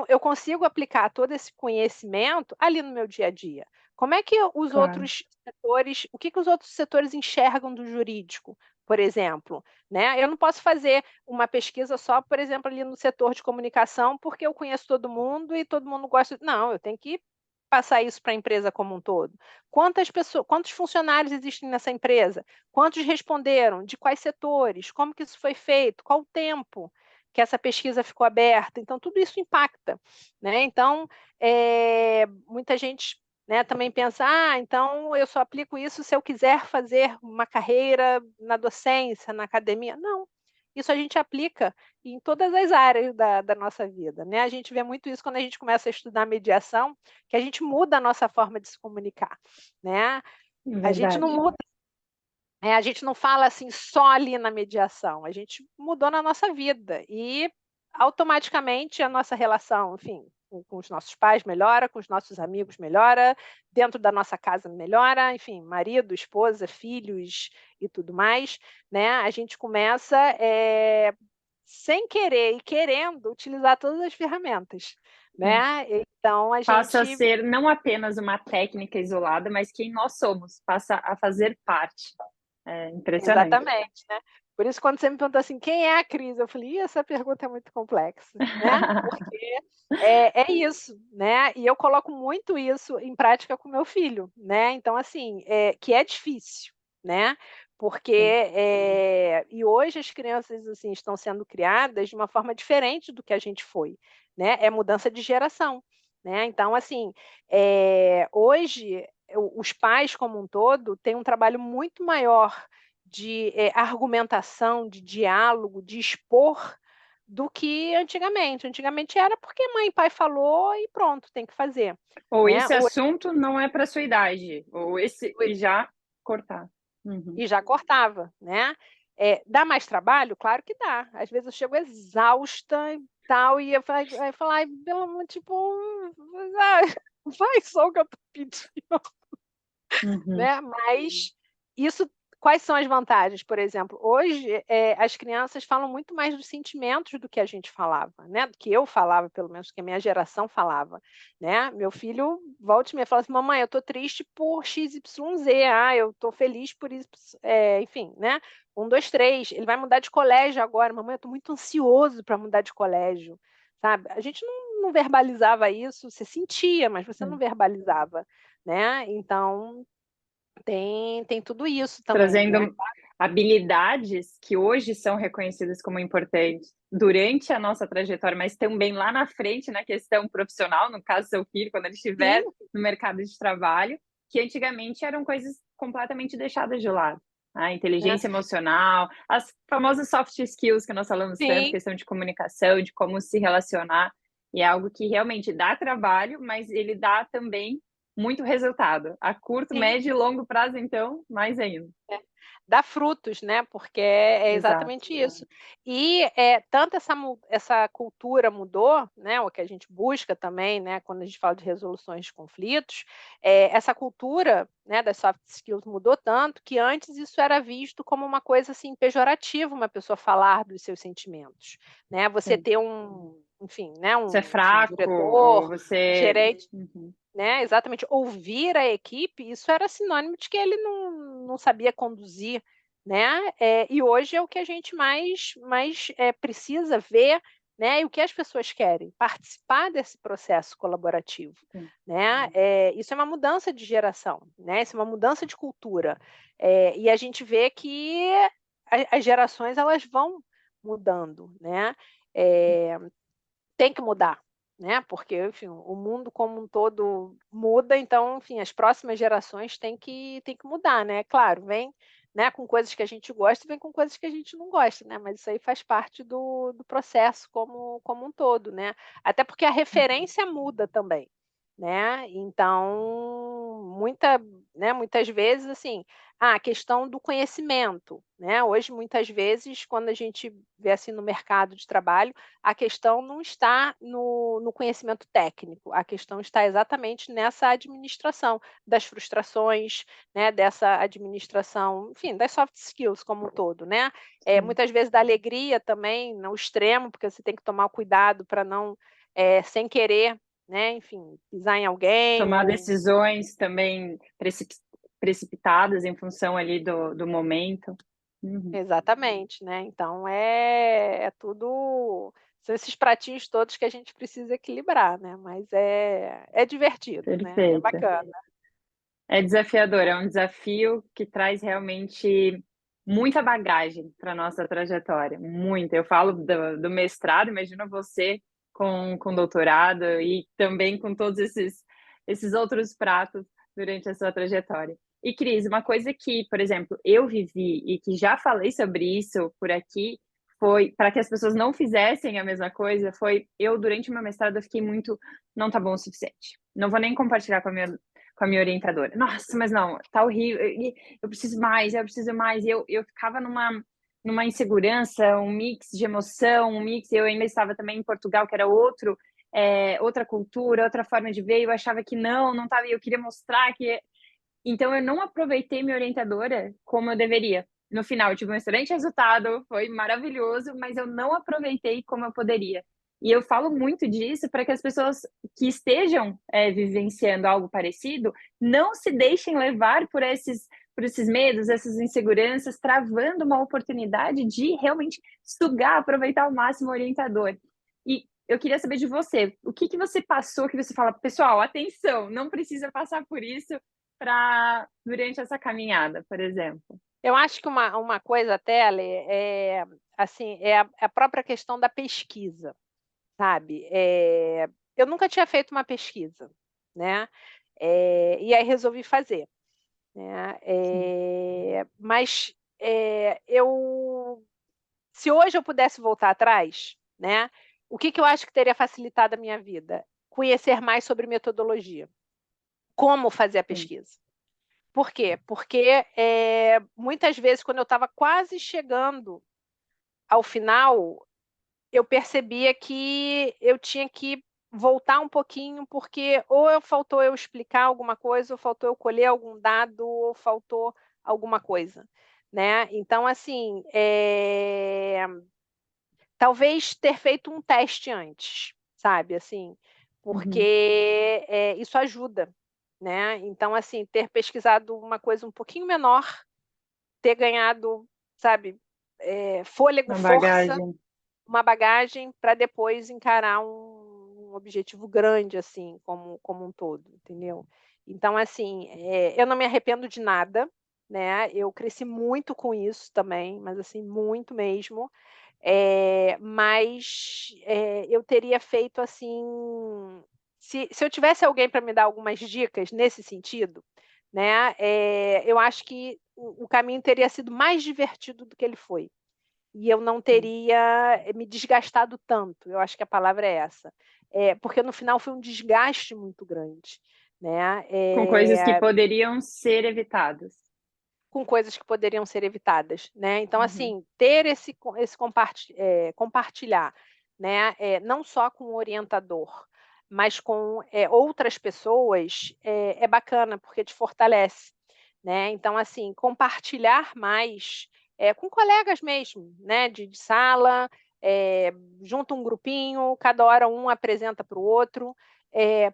eu consigo aplicar todo esse conhecimento ali no meu dia a dia. Como é que os Claro. outros setores o que que os outros setores enxergam do jurídico, por exemplo, né. Eu não posso fazer uma pesquisa só, por exemplo, ali no setor de comunicação, porque eu conheço todo mundo e todo mundo gosta não, eu tenho que passar isso para a empresa como um todo. Quantos funcionários existem nessa empresa? Quantos responderam? De quais setores? Como que isso foi feito? Qual o tempo que essa pesquisa ficou aberta? Então tudo isso impacta, né. Então, muita gente, né, também pensa: "Ah, então eu só aplico isso se eu quiser fazer uma carreira na docência, na academia". Não, isso a gente aplica em todas as áreas da nossa vida, né. A gente vê muito isso quando a gente começa a estudar mediação, que a gente muda a nossa forma de se comunicar, né. A gente não Verdade. muda a gente não fala assim só ali na mediação, a gente mudou na nossa vida e automaticamente a nossa relação, enfim, com os nossos pais melhora, com os nossos amigos melhora, dentro da nossa casa melhora, enfim, marido, esposa, filhos e tudo mais, né, a gente começa, sem querer e querendo utilizar todas as ferramentas, Sim. né, então a Passa a gente ser não apenas uma técnica isolada, mas quem nós somos, passa a fazer parte. É impressionante. exatamente, né. Por isso quando você me perguntou assim: "Quem é a Cris?", eu falei: "Ih, essa pergunta é muito complexa", né, porque é isso, né, e eu coloco muito isso em prática com meu filho, né, então assim, que é difícil, né, porque, Sim. e hoje as crianças, assim, estão sendo criadas de uma forma diferente do que a gente foi, né, é mudança de geração, né, então assim, hoje os pais como um todo têm um trabalho muito maior de, argumentação, de diálogo, de expor, do que antigamente. Antigamente era porque mãe e pai falou e pronto, tem que fazer, Ou né. esse assunto não é para sua idade, ou esse Hoje e já cortar. Uhum. e já cortava, né. Dá mais trabalho? Claro que dá. Às vezes eu chego exausta e tal, e eu fa aí falar: "Ai, pelo amor tipo, ai, faz só o que eu tô pedindo". Uhum. Né, mas isso quais são as vantagens? Por exemplo, hoje, as crianças falam muito mais dos sentimentos do que a gente falava, né, do que eu falava, pelo menos, que a minha geração falava, né. Meu filho volta e meia fala assim: "Mamãe, eu tô triste por XYZ, ah, eu tô feliz por Y", enfim, né, 1, 2, 3, ele vai mudar de colégio agora: "Mamãe, eu tô muito ansioso para mudar de colégio", sabe. A gente não verbalizava isso, você sentia, mas você não Sim. verbalizava, né, então tem tudo isso também, né. Trazendo habilidades que hoje são reconhecidas como importantes durante a nossa trajetória, mas também lá na frente na questão profissional, no caso seu filho, quando ele estiver Sim, no mercado de trabalho, que antigamente eram coisas completamente deixadas de lado. A né? inteligência emocional, as famosas soft skills que nós falamos tanto, Sim, questão de comunicação, de como se relacionar, e é algo que realmente dá trabalho, mas ele dá também muito resultado. A curto, sim. médio e longo prazo, então, mais ainda. É. Dá frutos, né, porque é Exato. exatamente isso. E, tanto essa cultura mudou, né, o que a gente busca também, né, quando a gente fala de resoluções de conflitos, essa cultura, né, das soft skills mudou tanto que antes isso era visto como uma coisa, assim, pejorativa, uma pessoa falar dos seus sentimentos, né, você Sim. ter enfim, né, Você é enfim, um fraco ou diretor, um você. gerente, Uhum. né, exatamente, ouvir a equipe, isso era sinônimo de que ele não sabia conduzir, né, e hoje é o que a gente mais, precisa ver, né, e o que as pessoas querem, participar desse processo colaborativo, Sim. né, isso é uma mudança de geração, né, isso é uma mudança de cultura, e a gente vê que as gerações elas vão mudando, né, eh tem que mudar, né, porque, enfim, o mundo como um todo muda, então, enfim, as próximas gerações têm que mudar, né. Claro, vem, né, com coisas que a gente gosta e vem com coisas que a gente não gosta, né, mas isso aí faz parte do processo como um todo, né. Até porque a Uhum. referência muda também, né, então muitas vezes, assim, a questão do conhecimento, né, hoje muitas vezes quando a gente vê, assim, no mercado de trabalho, a questão não está no conhecimento técnico, a questão está exatamente nessa administração das frustrações, né, dessa administração, enfim, das soft skills como um todo, né. Sim. Muitas vezes da alegria também, no extremo, porque você tem que tomar cuidado para não, sem querer, né, enfim, pisar em alguém Tomar ou decisões também precipitadas em função ali do momento. Uhum. exatamente, né, então é tudo são esses pratinhos todos que a gente precisa equilibrar, né, mas é divertido, né, é Perfeito. bacana. É desafiador, é um desafio que traz realmente muita bagagem para nossa trajetória, muita. Eu falo do mestrado, imagina você com doutorado e também com todos esses outros pratos durante a sua trajetória. E Cris, uma coisa que, por exemplo, eu vivi e que já falei sobre isso por aqui, foi para que as pessoas não fizessem a mesma coisa, foi eu durante o meu mestrado eu fiquei muito: "Não tá bom o suficiente". Não vou nem compartilhar com a minha orientadora. Nossa, mas não, tá horrível, e eu preciso mais, eu preciso mais. E eu ficava numa insegurança, um mix de emoção, um mix. Eu ainda estava também em Portugal, que era outra cultura, outra forma de ver. Eu achava que não estava, eu queria mostrar que. Então eu não aproveitei minha orientadora como eu deveria. No final, eu tive um excelente resultado, foi maravilhoso, mas eu não aproveitei como eu poderia. E eu falo muito disso para que as pessoas que estejam vivenciando algo parecido não se deixem levar por esses medos, essas inseguranças, travando uma oportunidade de realmente sugar, aproveitar ao máximo o orientador. E eu queria saber de você, o que que você passou que você fala, pessoal, atenção, não precisa passar por isso, para durante essa caminhada, por exemplo. Eu acho que uma coisa até, Ale, assim, é a própria questão da pesquisa, sabe. Eu nunca tinha feito uma pesquisa, né, e aí resolvi fazer, né, Sim. mas, eu se hoje eu pudesse voltar atrás, né, o que que eu acho que teria facilitado a minha vida? Conhecer mais sobre metodologia, como fazer a Sim. pesquisa. Por quê? Porque, muitas vezes quando eu estava quase chegando ao final, eu percebia que eu tinha que voltar um pouquinho, porque ou faltou eu explicar alguma coisa, ou faltou eu colher algum dado, ou faltou alguma coisa, né. Então assim, talvez ter feito um teste antes, sabe, assim, Uhum. porque, isso ajuda, né. Então, assim, ter pesquisado uma coisa um pouquinho menor, ter ganhado, sabe, fôlego, Uma força, bagagem. uma bagagem para depois encarar um objetivo grande, assim, como um todo, entendeu. Então, assim, eu não me arrependo de nada, né, eu cresci muito com isso também, mas, assim, muito mesmo. Mas, eu teria feito assim, se eu tivesse alguém para me dar algumas dicas nesse sentido, né, eu acho que o caminho teria sido mais divertido do que ele foi. E eu não teria me desgastado tanto, eu acho que a palavra é essa. Porque no final foi um desgaste muito grande, né, Com coisas que poderiam ser evitadas. com coisas que poderiam ser evitadas, né. Então, Uhum. assim, ter esse compartilhar, né, não só com o orientador, mas com, outras pessoas, é bacana, porque te fortalece, né. Então, assim, compartilhar mais, com colegas mesmo, né, de sala, eh, junta um grupinho, cada hora um apresenta para o outro,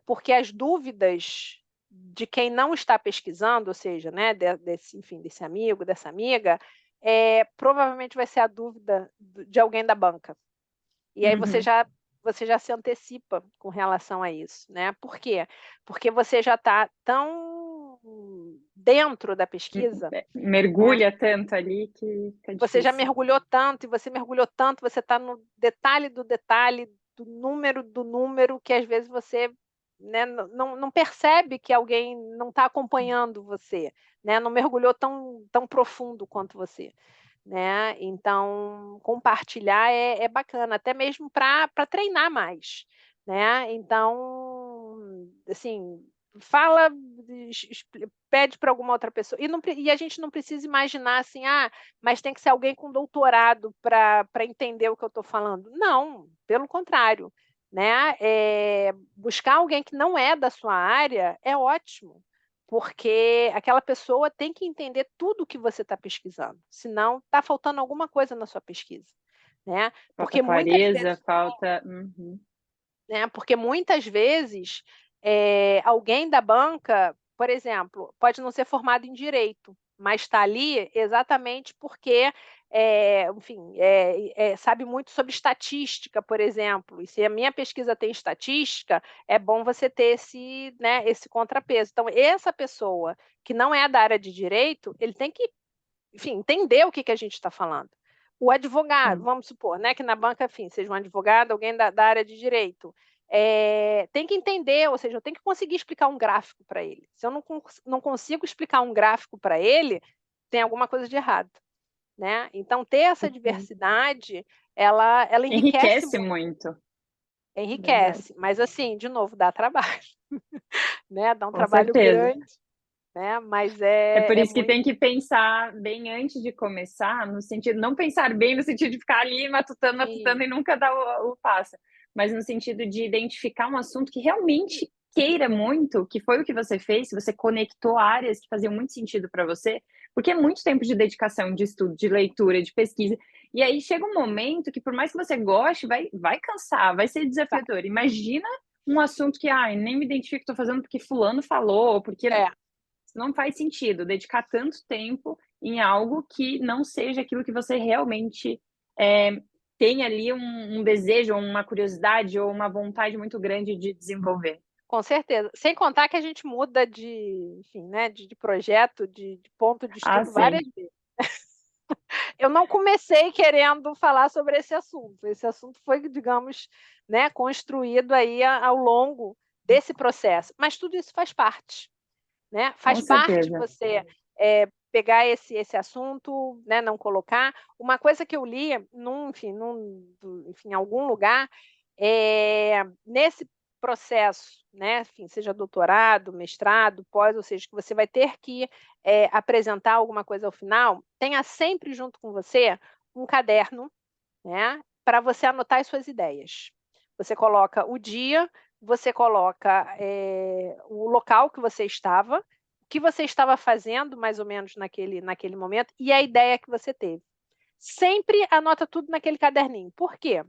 porque as dúvidas de quem não está pesquisando, ou seja, né, desse, enfim, desse amigo, dessa amiga, provavelmente vai ser a dúvida de alguém da banca. E aí Uhum. você já se antecipa com relação a isso, né. Por quê? Porque você já está tão dentro da pesquisa, né, Mergulha tanto ali que fica você já difícil. mergulhou tanto, e você mergulhou tanto, você está no detalhe do detalhe, do número, que às vezes você, né, não percebe que alguém não está acompanhando você, né, não mergulhou tão profundo quanto você, né. Então, compartilhar é bacana, até mesmo para treinar mais, né. Então, assim, fala, pede para alguma outra pessoa, e a gente não precisa imaginar assim: "Ah, mas tem que ser alguém com doutorado para entender o que eu estou falando". Não, pelo contrário, né, buscar alguém que não é da sua área é ótimo, porque aquela pessoa tem que entender tudo o que você está pesquisando, senão está faltando alguma coisa na sua pesquisa, né. Falta clareza, falta. Uhum. Porque muitas vezes, alguém da banca, por exemplo, pode não ser formado em direito, mas está ali exatamente porque, enfim, sabe muito sobre estatística, por exemplo, e se a minha pesquisa tem estatística, é bom você ter esse, né, esse contrapeso. Então essa pessoa que não é da área de direito, ele tem que, enfim, entender o que que a gente está falando. O advogado, Sim. vamos supor, né, que na banca, enfim, seja um advogado, alguém da área de direito, tem que entender, ou seja, eu tenho que conseguir explicar um gráfico para ele. Se eu não consigo explicar um gráfico para ele, tem alguma coisa de errado, né. Então ter essa Uhum. diversidade, ela enriquece Enriquece muito, muito. Verdade. enriquece, mas assim, de novo, dá trabalho, né, dá um Com trabalho certeza. grande, né, mas É por é isso que muito. tem que pensar bem antes de começar, no sentido não pensar bem no sentido de ficar ali matutando, matutando e nunca dar o passo, mas no sentido de identificar um assunto que realmente queira muito, que foi o que você fez, se você conectou áreas que faziam muito sentido para você, porque é muito tempo de dedicação, de estudo, de leitura, de pesquisa, e aí chega um momento que por mais que você goste, vai cansar, vai ser desafiador. Imagina um assunto que: "Ai, nem me identifico, estou fazendo porque fulano falou, porque" É, não faz sentido dedicar tanto tempo em algo que não seja aquilo que você realmente, tem ali um desejo, ou uma curiosidade, ou uma vontade muito grande de desenvolver. com certeza. Sem contar que a gente muda de, enfim, né, de projeto, de ponto de Ah, estudo várias sim, vezes. Eu não comecei querendo falar sobre esse assunto foi, digamos, né, construído aí ao longo desse processo, mas tudo isso faz parte, né, com faz parte certeza. você, pegar esse assunto, né, não colocar. Uma coisa que eu li enfim, em algum lugar, nesse processo, né, enfim, seja doutorado, mestrado, pós, ou seja, que você vai ter que, apresentar alguma coisa ao final, tenha sempre junto com você um caderno, né, para você anotar as suas ideias. Você coloca o dia, você coloca, o local que você estava, o que você estava fazendo mais ou menos naquele momento e a ideia que você teve. Sempre anota tudo naquele caderninho. Por quê?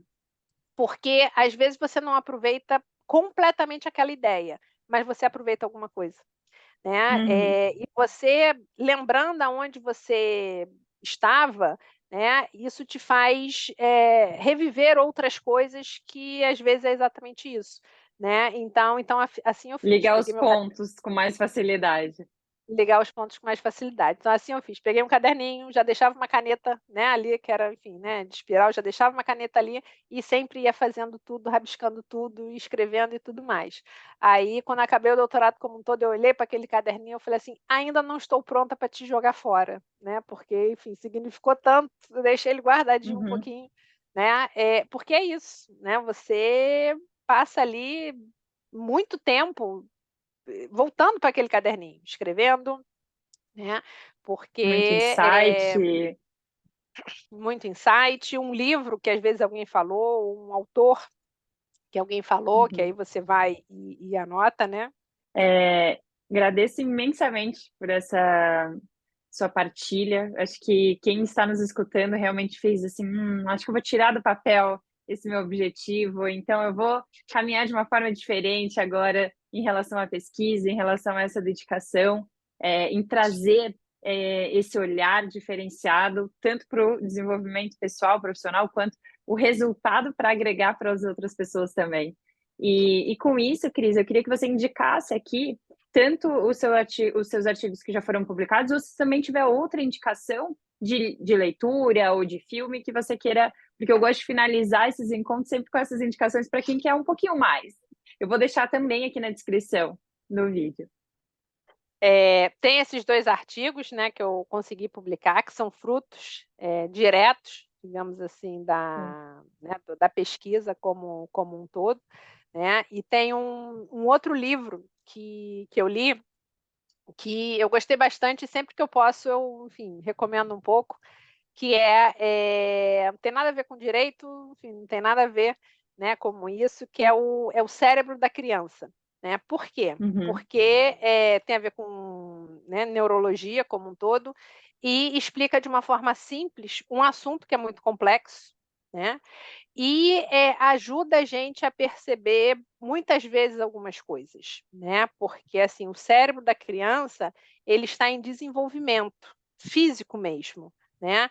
Porque às vezes você não aproveita completamente aquela ideia, mas você aproveita alguma coisa, né. Uhum. E você lembrando aonde você estava, né, isso te faz, reviver outras coisas que às vezes é exatamente isso, né. Então assim eu fiz, Ligar peguei os meu caderno, pontos com mais facilidade. ligar os pontos com mais facilidade. Então, assim eu fiz, peguei um caderninho, já deixava uma caneta, né, ali, que era, enfim, né, de espiral, já deixava uma caneta ali e sempre ia fazendo tudo, rabiscando tudo, escrevendo e tudo mais. Aí, quando acabei o doutorado como um todo, eu olhei para aquele caderninho, eu falei assim: "Ainda não estou pronta para te jogar fora", né, porque, enfim, significou tanto, eu deixei ele guardadinho um Uhum. pouquinho, né, porque é isso, né, você passa ali muito tempo voltando para aquele caderninho, escrevendo, né, Muito porque insight. muito insight, um livro que às vezes alguém falou, um autor que alguém falou, que aí Uhum. você vai e anota, né. Agradeço imensamente por essa sua partilha. Acho que quem está nos escutando realmente fez assim: acho que eu vou tirar do papel esse meu objetivo, então eu vou caminhar de uma forma diferente agora em relação à pesquisa, em relação a essa dedicação, em trazer, esse olhar diferenciado, tanto para o desenvolvimento pessoal, profissional, quanto o resultado para agregar para as outras pessoas também. E com isso, Cris, eu queria que você indicasse aqui tanto os seus artigos que já foram publicados, ou se também tiver outra indicação de leitura ou de filme que você queira, porque eu gosto de finalizar esses encontros sempre com essas indicações para quem quer um pouquinho mais. Eu vou deixar também aqui na descrição do vídeo. Tem esses 2 artigos, né, que eu consegui publicar, que são frutos, diretos, digamos assim, Sim. da pesquisa como um todo, né, e tem um outro livro que eu li, que eu gostei bastante, e sempre que eu posso eu, enfim, recomendo um pouco, que não tem nada a ver com direito, enfim, não tem nada a ver, né, como isso, que é o cérebro da criança, né. Por quê? Uhum, Porque, tem a ver com, né, neurologia como um todo, e explica de uma forma simples um assunto que é muito complexo, né, e, ajuda a gente a perceber muitas vezes algumas coisas, né, porque, assim, o cérebro da criança, ele está em desenvolvimento físico mesmo, né.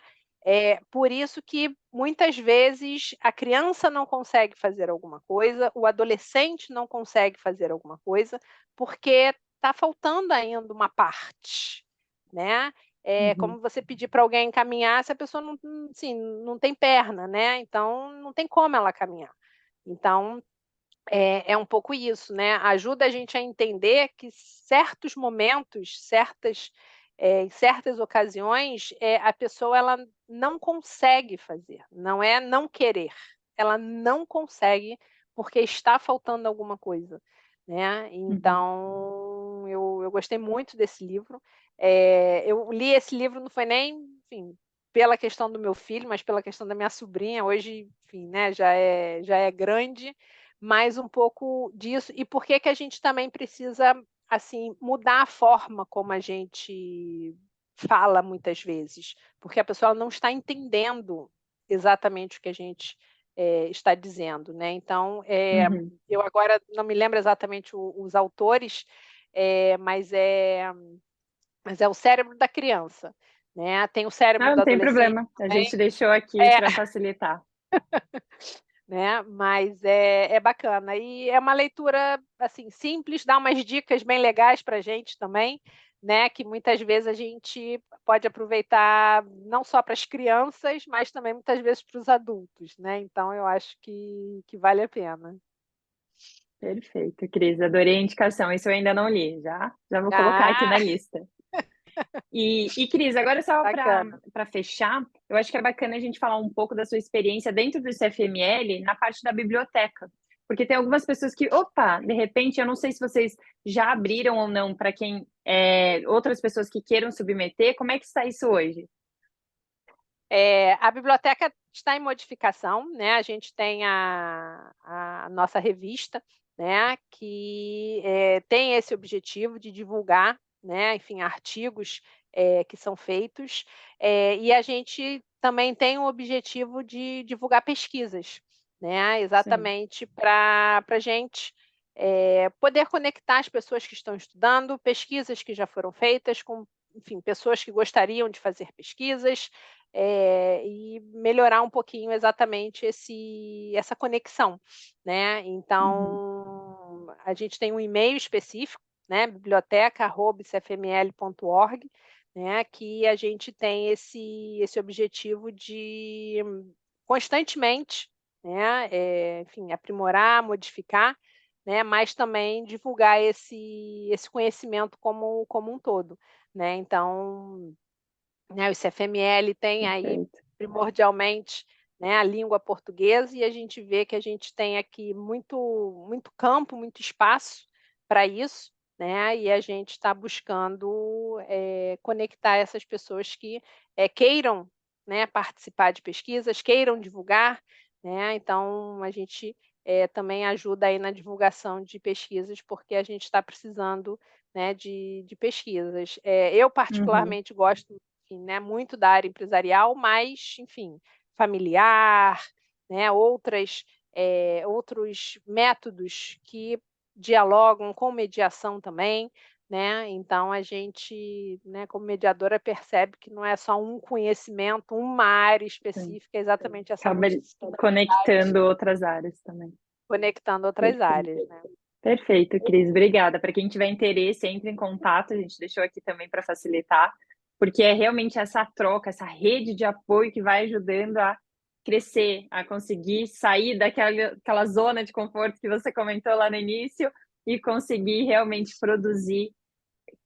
Por isso que muitas vezes a criança não consegue fazer alguma coisa, o adolescente não consegue fazer alguma coisa, porque está faltando ainda uma parte, né. É uhum, como você pedir para alguém caminhar se a pessoa assim, não tem perna, né, então não tem como ela caminhar. Então, é um pouco isso, né, ajuda a gente a entender que certos momentos, em certas ocasiões, a pessoa ela não consegue fazer, não é não querer, ela não consegue, porque está faltando alguma coisa, né. uhum. Então eu gostei muito desse livro, eu li esse livro não foi nem, enfim, pela questão do meu filho, mas pela questão da minha sobrinha, hoje, enfim, né, já é grande, mais um pouco disso e por que que a gente também precisa, assim, mudar a forma como a gente fala muitas vezes, porque a pessoa não está entendendo exatamente o que a gente, está dizendo, né. Então, Uhum. eu agora não me lembro exatamente os autores, mas é o cérebro da criança, né, tem o cérebro Ah, do não tem adolescente problema, a também. gente deixou aqui É. para facilitar. Né, mas é bacana. E é uma leitura, assim, simples, dá umas dicas bem legais para a gente também, né, que muitas vezes a gente pode aproveitar não só para as crianças, mas também muitas vezes para os adultos, né, então eu acho que vale a pena. Perfeito, Cris, adorei a indicação, isso eu ainda não li, já vou colocar aqui Ah, na lista. Cris, agora só bacana. para fechar, eu acho que é bacana a gente falar um pouco da sua experiência dentro do CFML na parte da biblioteca, porque tem algumas pessoas que, opa, de repente, eu não sei se vocês já abriram ou não para quem, outras pessoas que queiram submeter, como é que está isso hoje? A biblioteca está em modificação, né, a gente tem a nossa revista, né, que, tem esse objetivo de divulgar, né, enfim, artigos, que são feitos, e a gente também tem o objetivo de divulgar pesquisas, né, Sim. exatamente para a gente, poder conectar as pessoas que estão estudando, pesquisas que já foram feitas com, enfim, pessoas que gostariam de fazer pesquisas, e melhorar um pouquinho exatamente essa conexão, né. Uhum. Então, a gente tem um e-mail específico, né, biblioteca@icfml.org, né, que a gente tem esse objetivo de constantemente, né, enfim, aprimorar, modificar, né, mas também divulgar esse conhecimento como um todo, né. Então, né, o ICFML tem aí Perfeito. primordialmente, né, a língua portuguesa, e a gente vê que a gente tem aqui muito campo, muito espaço para isso, né, e a gente está buscando, conectar essas pessoas que, queiram, né, participar de pesquisas, queiram divulgar, né, então a gente, também ajuda aí na divulgação de pesquisas, porque a gente está precisando, né, de pesquisas. Eu Uhum. particularmente gosto, enfim, né, muito da área empresarial, mas, enfim, familiar, né, outros métodos que dialogam com mediação também, né, então a gente, né, como mediadora percebe que não é só um conhecimento, uma área Sim. específica, é exatamente essa Acaba multidisciplinaridade, conectando outras áreas também. conectando outras Perfeito. áreas, né. Perfeito, Cris, obrigada. Para quem tiver interesse, entre em contato, a gente deixou aqui também para facilitar, porque é realmente essa troca, essa rede de apoio que vai ajudando a crescer, a conseguir sair daquela zona de conforto que você comentou lá no início e conseguir realmente produzir,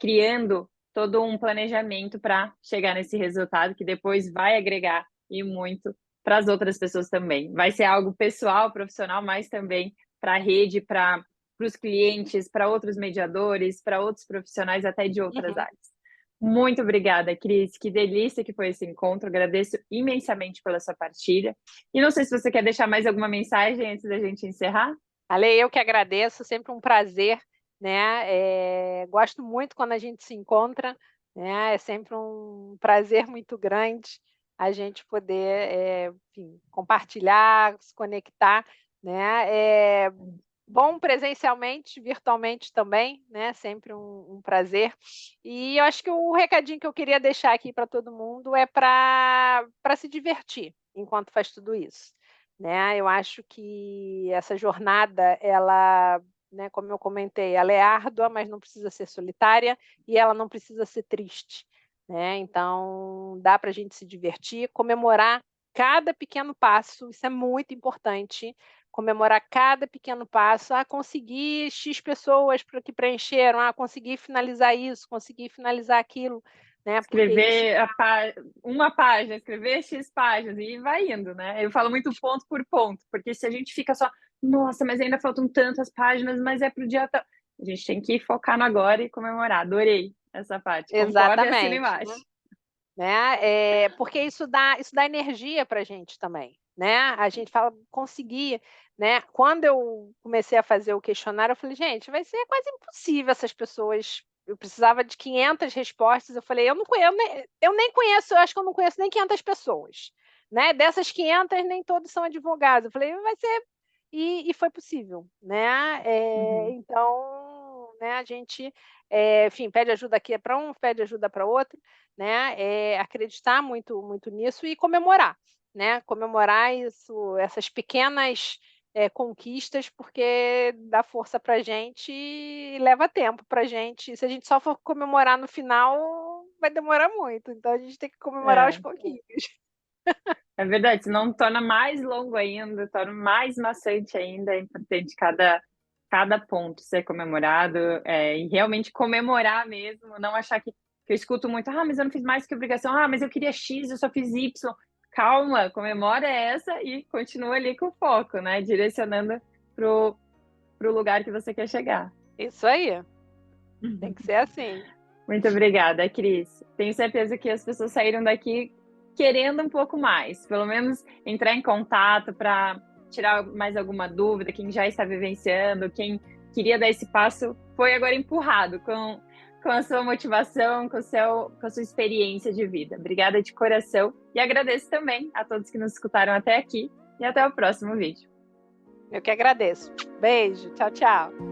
criando todo um planejamento para chegar nesse resultado que depois vai agregar e muito para as outras pessoas também. Vai ser algo pessoal, profissional, mas também para a rede, para os clientes, para outros mediadores, para outros profissionais até de outras Uhum. áreas. Muito obrigada, Cris. Que delícia que foi esse encontro. Agradeço imensamente pela sua partilha. E não sei se você quer deixar mais alguma mensagem antes da gente encerrar. Ale, eu que agradeço, sempre um prazer, né, gosto muito quando a gente se encontra, né, é sempre um prazer muito grande a gente poder, enfim, compartilhar, se conectar, né, bom presencialmente, virtualmente também, né, sempre um prazer. E eu acho que o recadinho que eu queria deixar aqui para todo mundo é para se divertir enquanto faz tudo isso, né. Eu acho que essa jornada ela, né, como eu comentei, ela é árdua, mas não precisa ser solitária e ela não precisa ser triste, né. Então dá para a gente se divertir, comemorar cada pequeno passo, isso é muito importante, comemorar cada pequeno passo. "Ah, consegui X pessoas que preencheram. Ah, consegui finalizar isso, consegui finalizar aquilo", né, porque isso Escrever uma página, escrever X páginas e vai indo, né. Eu falo muito ponto por ponto, porque se a gente fica só: "Nossa, mas ainda faltam tantas páginas, mas é para o dia tal", a gente tem que focar no agora e comemorar. Adorei essa parte, concordo e assino exatamente, embaixo. né, porque isso dá energia para a gente também, né. A gente fala: "Consegui", né. Quando eu comecei a fazer o questionário, eu falei: "Gente, vai ser quase impossível essas pessoas", eu precisava de 500 respostas, eu falei: "Eu nem conheço, eu acho que eu não conheço nem 500 pessoas, né, dessas 500 nem todos são advogados", eu falei: "Vai ser", e foi possível, né. Uhum. Então, né, a gente, enfim, pede ajuda aqui para um, pede ajuda para outro, né, acreditar muito nisso e comemorar, né, comemorar isso, essas pequenas, conquistas, porque dá força para gente e leva tempo para gente. Se a gente só for comemorar no final, vai demorar muito, então a gente tem que comemorar aos É, pouquinhos. é verdade, senão torna mais longo ainda, torna mais maçante ainda, é importante cada ponto ser comemorado, e realmente comemorar mesmo, não achar que eu escuto muito: "Ah, mas eu não fiz mais que obrigação. Ah, mas eu queria X, eu só fiz Y". Calma, comemora essa e continua ali com o foco, né, direcionando para o lugar que você quer chegar. Isso aí, tem que ser assim. Muito obrigada, Cris. Tenho certeza que as pessoas saíram daqui querendo um pouco mais, pelo menos entrar em contato para tirar mais alguma dúvida, quem já está vivenciando, quem queria dar esse passo, foi agora empurrado com a sua motivação, com a sua experiência de vida. Obrigada de coração e agradeço também a todos que nos escutaram até aqui e até o próximo vídeo. Eu que agradeço. Beijo, tchau, tchau.